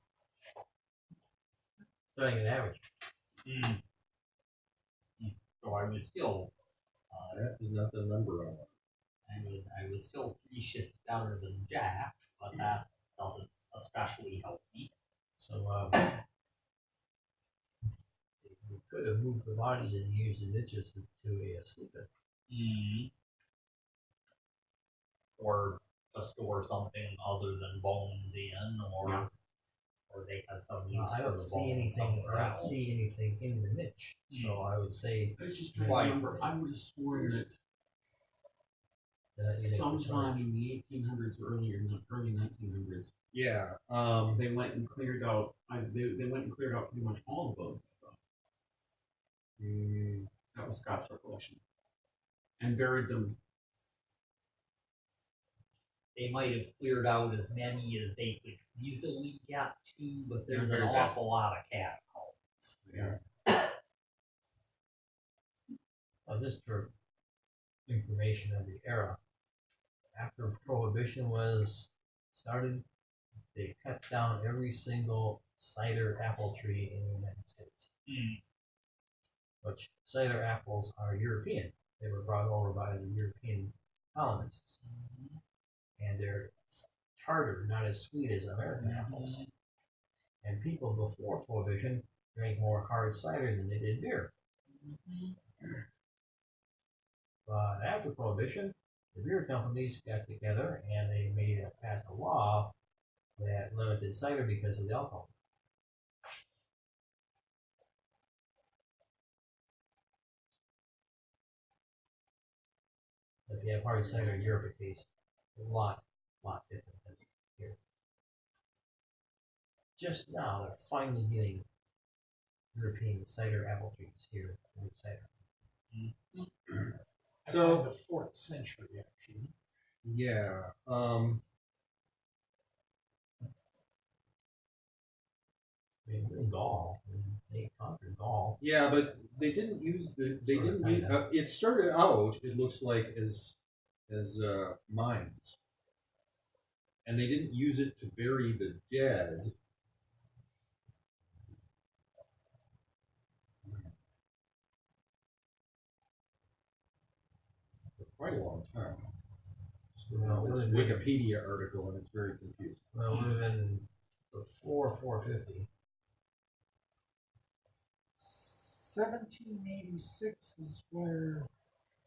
Starting at average. So I was still, That is not the number I want. I was still 3 shifts better than Jack, but that doesn't especially help me. So, we could have moved the bodies and used the niches to a sleeper. Or to store something other than bones in, or they had some use I for don't the see bones anything. somewhere I don't else. see anything in the niche. So I would say I was just trying to remember. I would have sworn that that you didn't sometime in the 1800s or earlier, early 1900s, Yeah. they went and cleared out. They went and cleared out pretty much all the bones. I thought that was Scott's recollection, and buried them. They might have cleared out as many as they could easily get to, but there's an There's that. awful lot of catacombs. Yeah. just for information of the era. After Prohibition was started, they cut down every single cider apple tree in the United States. Which cider apples are European. They were brought over by the European colonists. And they're tartar, not as sweet as American apples. And people before Prohibition drank more hard cider than they did beer. But after Prohibition, the beer companies got together and they passed a law that limited cider because of the alcohol. If you have hard cider in Europe, it tastes a lot different than here. Just now, they're finally getting European cider apple trees here in cider. So the 4th century, actually. yeah, I mean, in Gaul, they conquered Gaul. yeah, but they didn't use it started out, it looks like, as mines, and they didn't use it to bury the dead. For quite a long time. It's a Wikipedia article and it's very confusing. Well, it would have been before 450. 1786 is where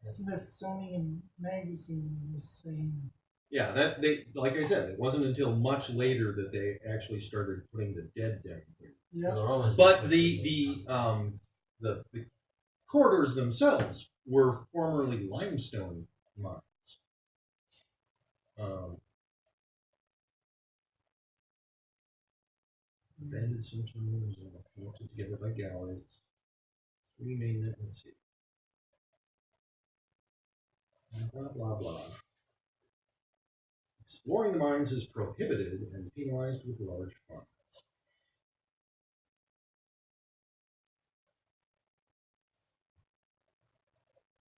Smithsonian Magazine was saying. Yeah, that like I said, it wasn't until much later that they actually started putting the dead down here. Yeah. The Romans But the corridors themselves were formerly limestone mines. Abandoned cemeteries and connected together by galleries. 3 main, let's see. Blah blah blah. Exploring the mines is prohibited and penalized with large fines.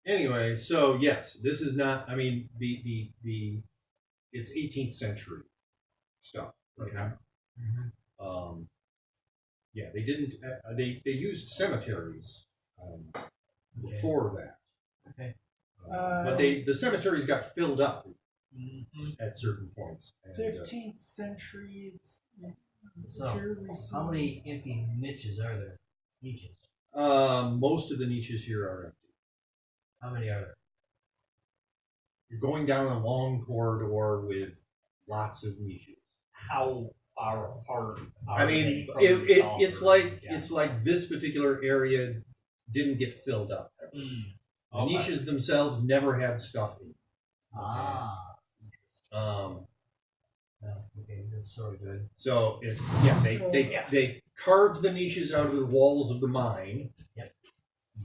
Anyway, so yes, this is not. I mean, it's 18th century stuff. Right? Okay. Yeah, they didn't. They used cemeteries before that. Okay. But the cemeteries got filled up Mhm. at certain points. And, 15th century. It's So, here we see- how many empty niches are there? Niches. most of the niches here are empty. How many are there? You're going down a long corridor with lots of niches. How far apart are I mean, they from it's each other? like Yeah. it's like this particular area didn't get filled up. Mm. The Okay. niches themselves never had stuff in. Ah. Um, No. Okay, that's sort of good. so they carved the niches out of the walls of the mine. Yep.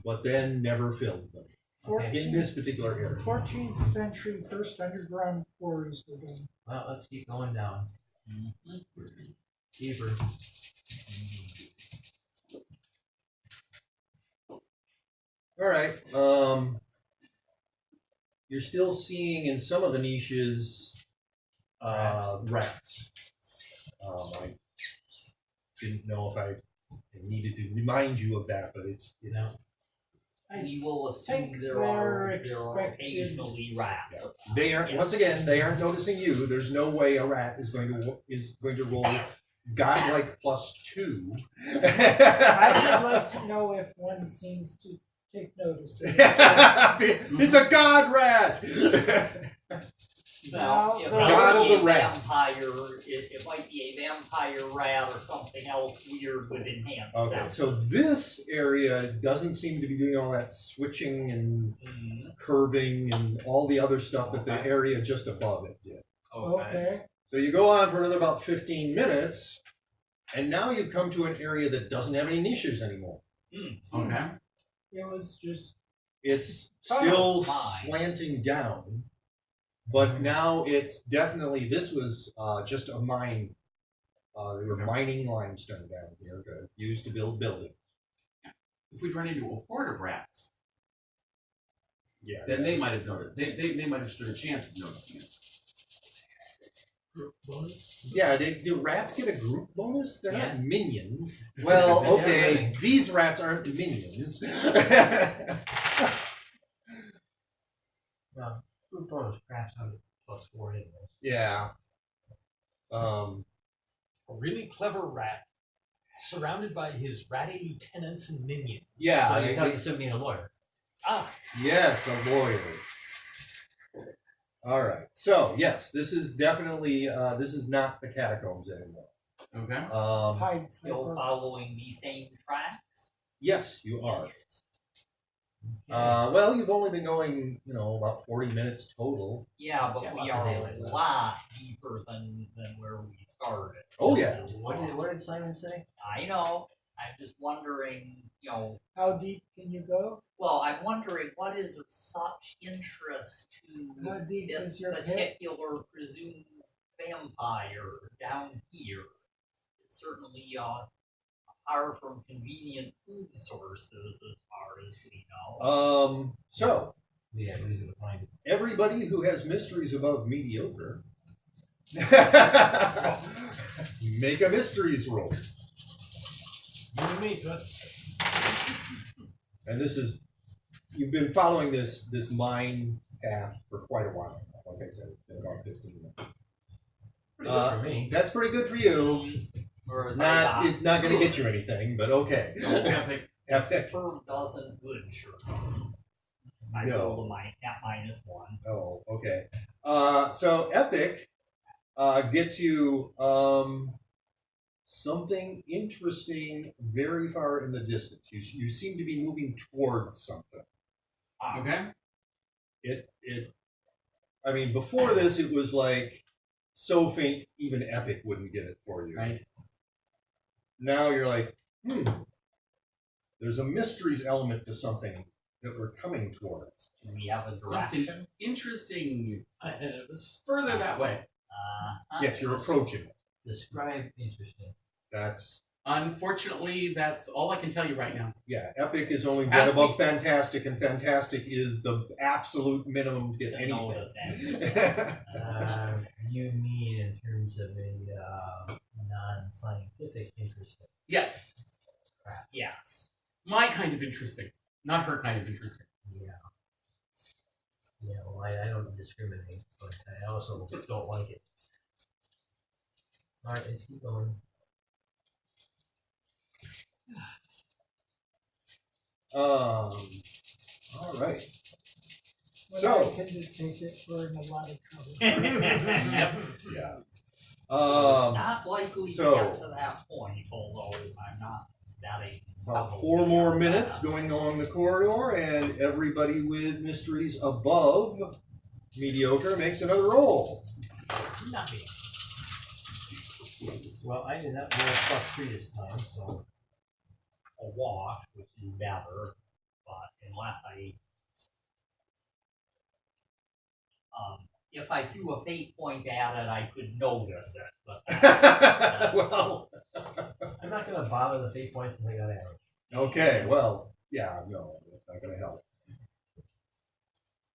But then never filled them Okay. in this particular area. 14th century, first underground quarries were done. Well, let's keep going down. Mhm. Deeper. All right. You're still seeing in some of the niches rats. I didn't know if I needed to remind you of that, but it's No. We will assume think there are expected- occasionally rats. they aren't. Yeah. Once again, they aren't noticing you. There's no way a rat is going to roll godlike +2. I would like to know if one seems to take notice. It's a god rat. Well, it God might of be the a rats. vampire. It might be a vampire rat or something else weird with enhanced Okay, sense. so this area doesn't seem to be doing all that switching and Mm, curving and all the other stuff that the Okay. area just above it did. Okay. So you go on for another about 15 minutes, and now you come to an area that doesn't have any niches anymore. Okay. It was just It's Tunnel. still Fine. slanting down, but now it's definitely, this was just a mine. They were mining limestone down here to use to build buildings. If we'd run into a horde of rats, Yeah. then they might have noticed. They might have stood a chance of noticing it. Yeah, do rats get a group bonus? They're Yeah. not minions. Well, Yeah, okay, really. these rats aren't the minions. Well, group bonus perhaps on +4 anyways. Yeah. A really clever rat, surrounded by his ratty lieutenants and minions. Yeah. So you're telling me should be a lawyer. Ah, Yes, a lawyer. All right. So yes, this is definitely this is not the catacombs anymore. Okay. Hyde Still Cycle. following the same tracks. Yes, you are. Well, you've only been going, about 40 minutes total. Yeah, but Yeah, we lots of are daylight a left. lot deeper than where we started. Oh yeah. What did Simon say? I know. I'm just wondering, How deep can you go? well, I'm wondering what is of such interest How to deep this is your pit? particular presumed vampire down here. It's certainly far from convenient food sources as far as we know. So Yeah, we're gonna find it. everybody who has mysteries above mediocre, make a mysteries roll. you me, Toots. And this is, you've been following this mine path for quite a while. Like I said, it's been about 15 minutes. Pretty good for me. That's pretty good for you. Whereas It's not going to get you anything, but okay. Epic. Epic. per dozen good, sure. I No. rolled at -1. Oh, okay. So Epic gets you something interesting very far in the distance. You seem to be moving towards something. Okay. I mean, before this, it was like so faint, even Epic wouldn't get it for you. Right. Now you're like, there's a mysteries element to something that we're coming towards. Do we have a Something direction? interesting. Ahead of us. Further that way. Yes, you're approaching it. Describe interesting. That's Unfortunately, that's all I can tell you right now. Yeah, epic is only one Ask above me- fantastic, and fantastic is the absolute minimum to get To know anything. You mean in terms of a non-scientific interest? Yes, Yes. my kind of interesting, not her kind of interesting. Yeah. Yeah, well, I don't discriminate, but I also don't like it. Alright, let's keep going. All right. When So- I can detect it, we're in a lot of trouble. Yep. Yeah. Not likely so- to get to that point, although I'm not doubting. About 4 more minutes going along the corridor, and everybody with mysteries above mediocre makes another roll. Nothing. Well, I did not roll +3 this time, so A wash, which is better, but unless if I threw a fate point at it, I could notice it, but that's Well, I'm not gonna bother the fate points until I got average. okay, well, yeah, no, that's not going to help.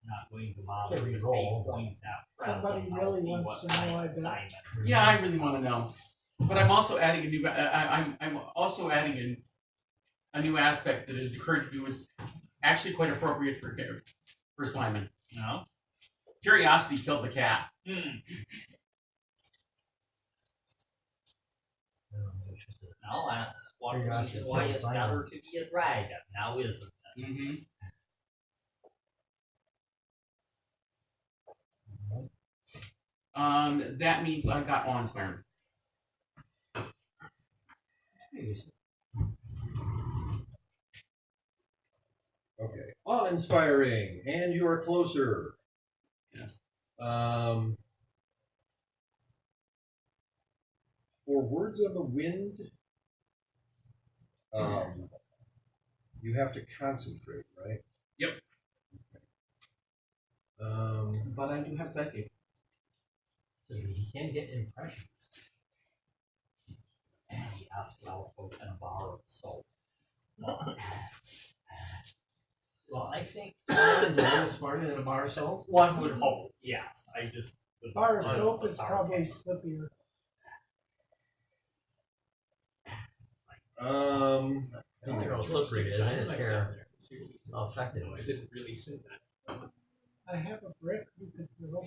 not going to bother Can we with roll? fate points at present. Somebody I'll really see wants what to know, my I bet. assignment. Yeah, I really want to know, but I'm also adding a new. I'm also adding a new aspect that had occurred to me was actually quite appropriate for Simon. No? Curiosity killed the cat. No, that's one Curiosity reason why killed it's Simon. better to be a dragon, now isn't it? Mm-hmm. That means I got awe-inspiring. Okay, awe-inspiring, and you are closer. Yes. For words on the wind, you have to concentrate, right? Yep. Okay. But I do have psychic. So he can get impressions. Yes, well spoken borrowed soul. Well, I think Simon's a little smarter than a bar of soap. One would hope, yes, I just. would Bar of honest soap the is probably sarcasm. slippier. I don't care how slippery it is, I just care how effective No, I it is. didn't really say that. I have a brick you could throw.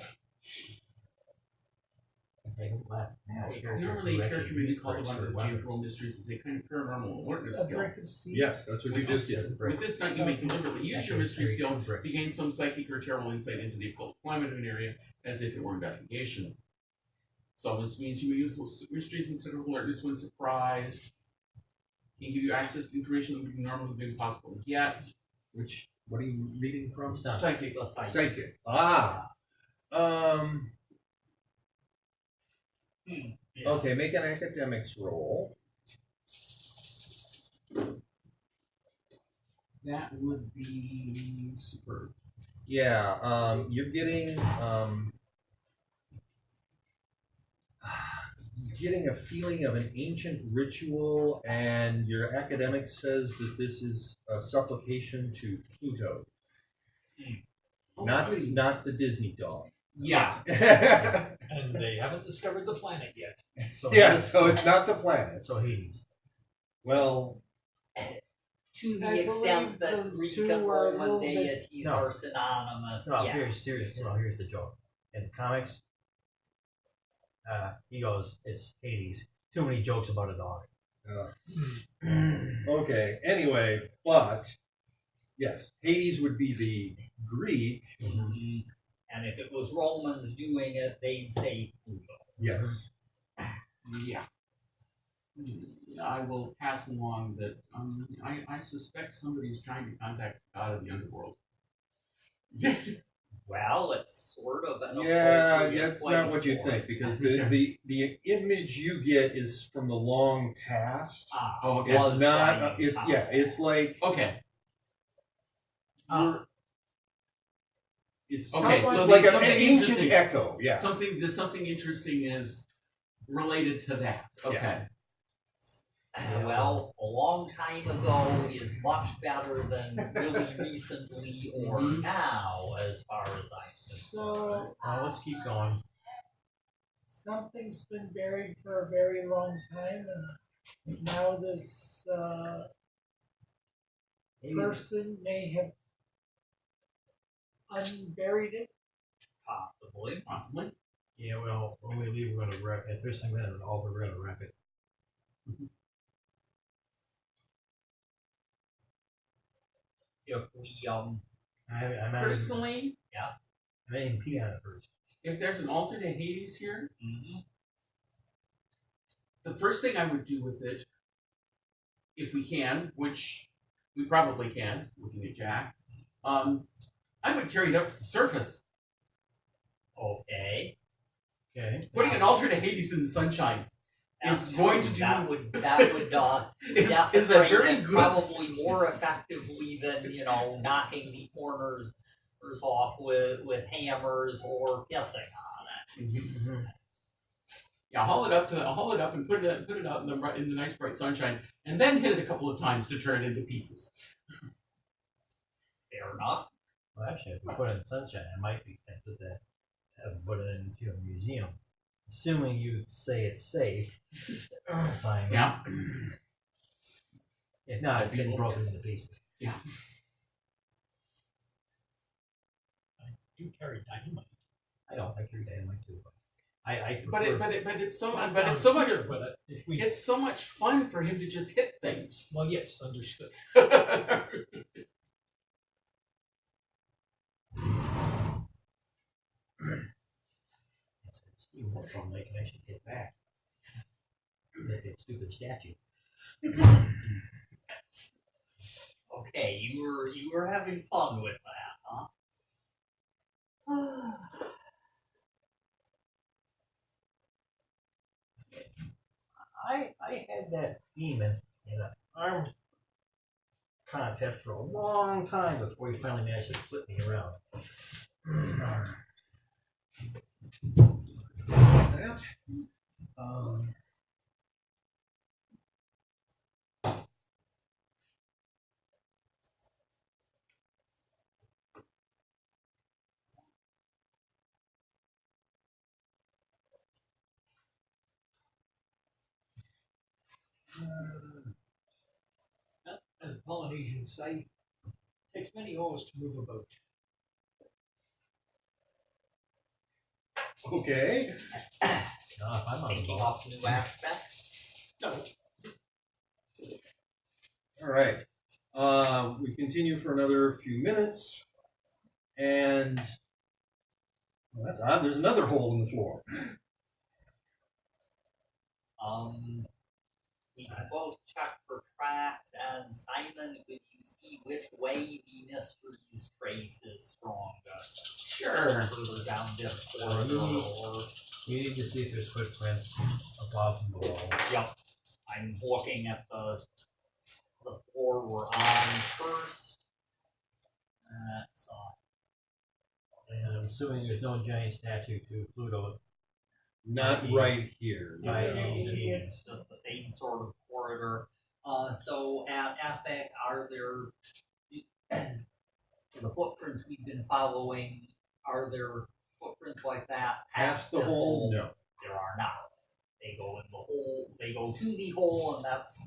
Okay, well, Normally, a character may be called one of the Geotrol mysteries is a kind of paranormal awareness A skill. brick of seed. Yes, that's what you With just this- did. With this night, you may deliberately use your Okay, mystery carry skill 2 bricks. to gain some psychic or terrible insight into the occult climate of an area, as if it were investigation. So this means you may use those mysteries instead of alertness when surprised. Can give you access to information that would normally be impossible to get. What are you reading from? It's not. Psychic. Psychic. Ah. Yeah. Okay, make an academics roll. That would be superb. Yeah, you're getting a feeling of an ancient ritual, and your academic says that this is a supplication to Pluto, not the Disney dog. Yeah. And they haven't discovered the planet yet. So Yeah, so it's not the planet. So Hades. Well, To the I extent believe that the Greek two and were a Roman little bit- deities No. are synonymous, No, yeah. here's the joke. In comics, he goes, "It's Hades." Too many jokes about a dog. okay, anyway, but yes, Hades would be the Greek. And if it was Romans doing it, they'd say Pluto. Yes. Yeah. I will pass along that I suspect somebody's trying to contact the god of the underworld. Well, it's sort of an Yeah, appropriate that's not what you place for think, it. because the image you get is from the long past. Oh, okay. Was It's not. trying It's to yeah. It's like Okay. you're- it's Okay, it's so like an something ancient interesting. echo. Yeah. Something interesting is related to that. Okay. Well, a long time ago is much better than really recently or now, as far as I'm concerned. So Let's keep going. something's been buried for a very long time, and now this person may have unburied it. Possibly. Possibly. Yeah, well, when we leave, we're gonna wreck it. If there's something in an altar, we're gonna wreck it. If we I'm Personally, adding P on it first. if there's an altar to Hades here, mhm. the first thing I would do with it, if we can, which we probably can, looking at Jack, I would carry it up to the surface. Okay. Okay. Putting an altar to Hades in the sunshine is going to do that would is a desecrate very it good. probably more effectively than knocking the corners off with hammers or pissing on it. Mm-hmm. Yeah, haul it up and put it out in the nice bright sunshine, and then hit it a couple of times to turn it into pieces. Fair enough. Well, actually, if we put it in the sunshine, I might be tempted to put it into a museum. Assuming you say it's safe. Sign. Yeah. If not, it's getting broken into pieces. Yeah. You carry dynamite. I don't like your dynamite too. I But prefer, it's so Not but down it's so much here, but if we, it's so much fun for him to just hit things. well, yes, understood. you work on making I should get back. That stupid statue. Okay, you were having fun with that, huh? I had that demon in an arm contest for a long time before he finally managed to flip me around. That. As the Polynesians say, it takes many oars to move a boat. Okay. If I'm on the Thinking ball. of new aspects. No, All right. We continue for another few minutes, and well, that's odd. There's another hole in the floor. We can both check for tracks, and Simon, would you see which way the mysteries trace is strongest? Sure. Further down this corridor, or We need to see if there's footprints above and below. yep. I'm looking at the floor we're on first. That's And I'm assuming there's no giant statue to Pluto. Not right here. By Yeah. any means. it's just the same sort of corridor. So at Epic, are there the footprints we've been following? Are there footprints like that Past the this hole? No. There are not. They go in the hole. They go to the hole, and that's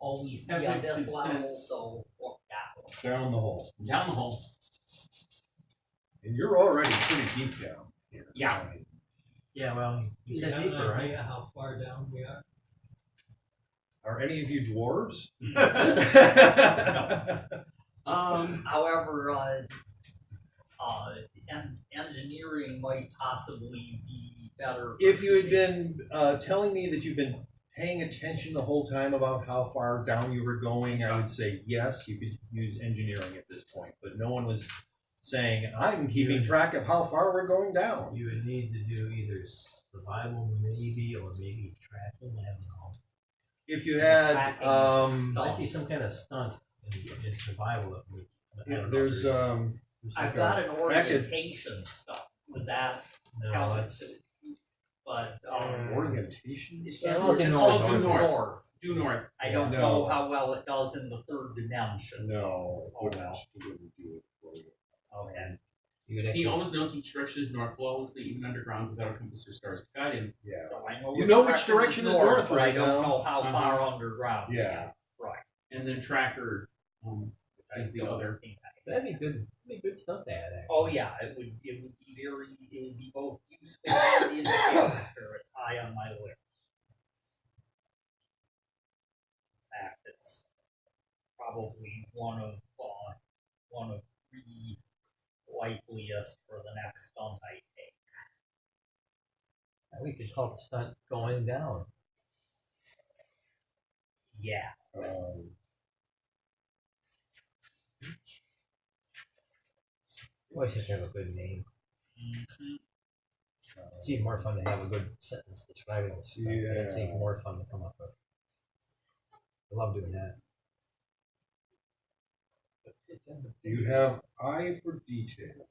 all we see That on would this make level. sense. So look that way. Down the hole. Down the hole. And you're already pretty deep down here. Yeah. Yeah, well, do you you said have deeper, an right? idea how far down we are? Are any of you dwarves? However, engineering might possibly be better. for If you had keeping- been telling me that you've been paying attention the whole time about how far down you were going, I would say yes, you could use engineering at this point. But no one was saying, I'm keeping track of how far we're going down. You would need to do either survival maybe or maybe tracking, I don't know. If you had, Tracking Might be some kind of stunt in survival that we I don't know. there's There's I've like got a- an orientation stuff. Would that No, count? that's But orientation. it's Yeah, true, it wasn't it's north, all due north. north. Due north. I don't No. know how well it does in the third dimension. No, Oh, well. it wouldn't do it for you. Okay. You would He actually, always knows which direction is north flawlessly, even underground, without a compass or stars to guide him. Yeah. So I know You know which direction is north but I right don't now. know how Uh-huh. far underground. Yeah. Right. And then tracker is the other. that'd be good stuff to add. Actually. Oh yeah, it would be both useful and in character. It's high on my list. In fact, it's probably one of three likeliest for the next stunt I take. We could call the stunt going down. Yeah. You always have to have a good name. Mm-hmm. It's even more fun to have a good sentence describing the stunt. Yeah. It's even more fun to come up with. I love doing that. You have eye for detail.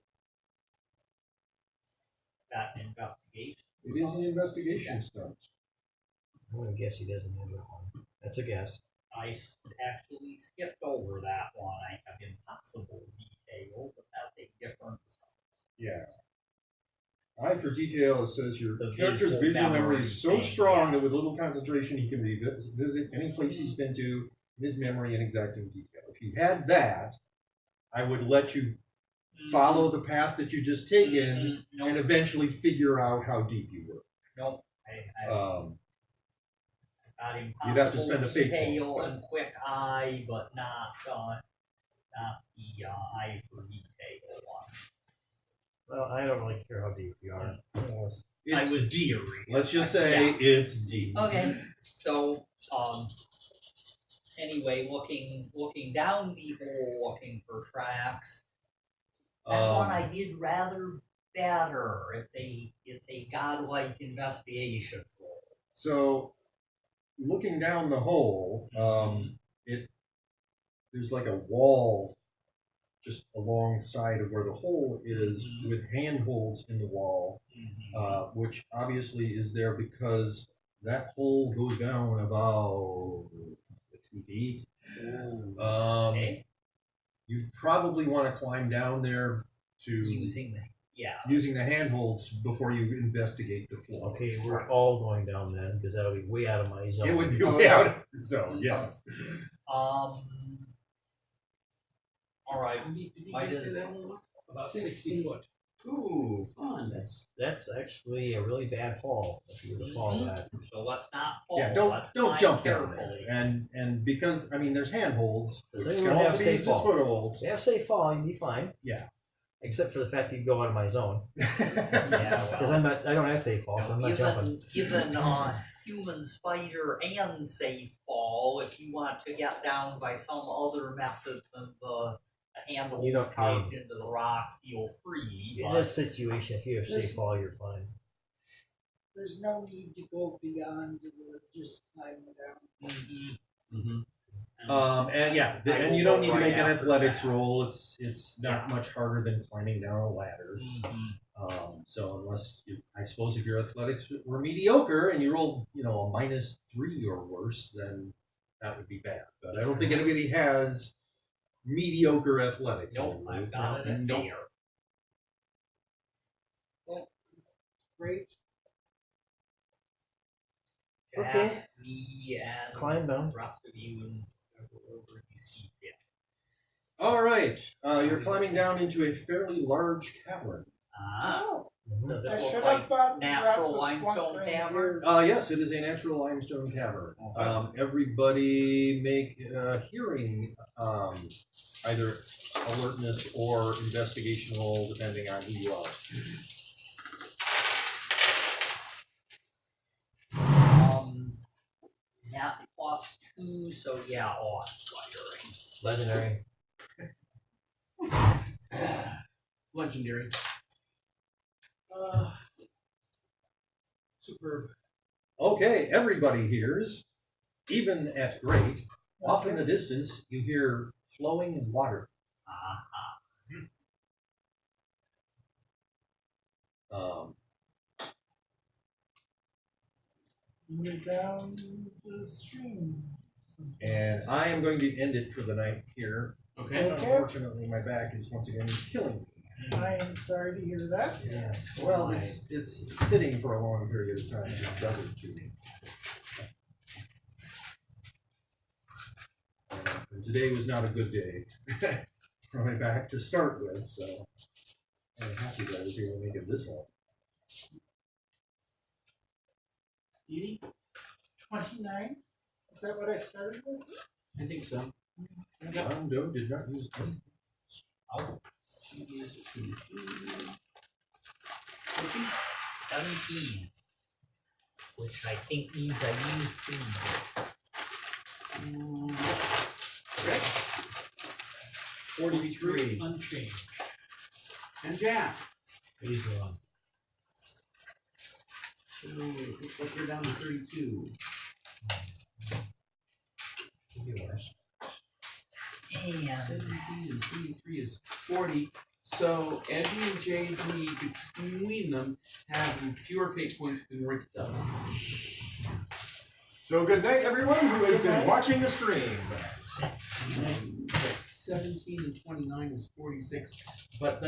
That investigation. It is an investigation stunt. I'm gonna guess he doesn't have that one. That's a guess. I actually skipped over that one. I have impossible detail, but that's a different. Yeah. Eye for detail, it says your The character's visual visual memory memory is so thing, strong that yes. with little concentration he can revisit any place he's been to in his memory in exacting detail. If you had that, I would let you follow the path that you just taken Nope. and eventually figure out how deep you were. Nope. I Um, got impossible you'd have to spend a fate detail point. and quick eye, but not the eye for detail one. Well, I don't really care how deep you are. I it's was deep. deering. Let's just say Yeah. it's deep. Okay. So anyway, looking down the hole, looking for tracks. That one I did rather better. It's a godlike investigation role. So, looking down the hole, there's like a wall just alongside of where the hole is, with handholds in the wall, which obviously is there because that hole goes down about 60 feet. Okay. You probably want to climb down there to using the handholds before you investigate the floor. Okay, we're all going down then because that'll be way out of my zone. It would be way out of the zone, yes. All right. Did you Why just say does- that one was? About 60 foot. Ooh, fun. That's actually a really bad fall if you were to fall that. So let's not fall. Yeah, Let's don't climb jump down carefully. there. And because there's handholds, Does which anyone can have also be safe used as fall? footholds. They have safe fall, you'd be fine. Yeah. Except for the fact that you go out of my zone. Yeah, Because well, I don't have safe fall, so I'm not jumping. given human spider and safe fall, if you want to get down by some other method than the handle You don't carved need- into the rock, feel free. In but- this situation, if you have safe fall, you're fine. There's no need to go beyond the just climbing down. Mhm. And yeah, I and will you don't go need to right make an after athletics that. roll. It's not much harder than climbing down a ladder. Mhm. So unless I suppose if your athletics were mediocre and you rolled, a -3 or worse, then that would be bad. But I don't think anybody has mediocre athletics. Nope, I've got it in Nope. there. Great. Okay. Jack, me, and Climb down. the rest of you, and whoever you see fit. All right, you're climbing down into a fairly large cavern. Oh, Does it I look should like have bought natural brought the limestone swamp cavern? reindeers. Yes, it is a natural limestone cavern. Okay. Everybody make hearing either alertness or investigation roll, depending on who you are. Nat +2, so yeah, odd firing. Legendary. Legendary. Superb. Okay, everybody hears, even at great. Off in the distance, you hear flowing water. You're down the stream. And I am going to end it for the night here. Okay. Unfortunately, my back is once again killing me. I am sorry to hear that. Yeah. Well, it's sitting for a long period of time just does it to me. And today was not a good day for my back to start with, so I'm happy that I was able to make it this long. 29? Is that what I started with? I think so. John Doe did not use any. Oh, She is a 23. 17. Which I think means I used 3. Rick 43 unchanged. and Jack. 81. So looks like we're down to 32. Could be worse. And 17 and 23 is 40. So Eddie and JD between them have fewer fate points than Rick does. So good night, everyone who has been watching the stream. But 17 and 29 is 46. But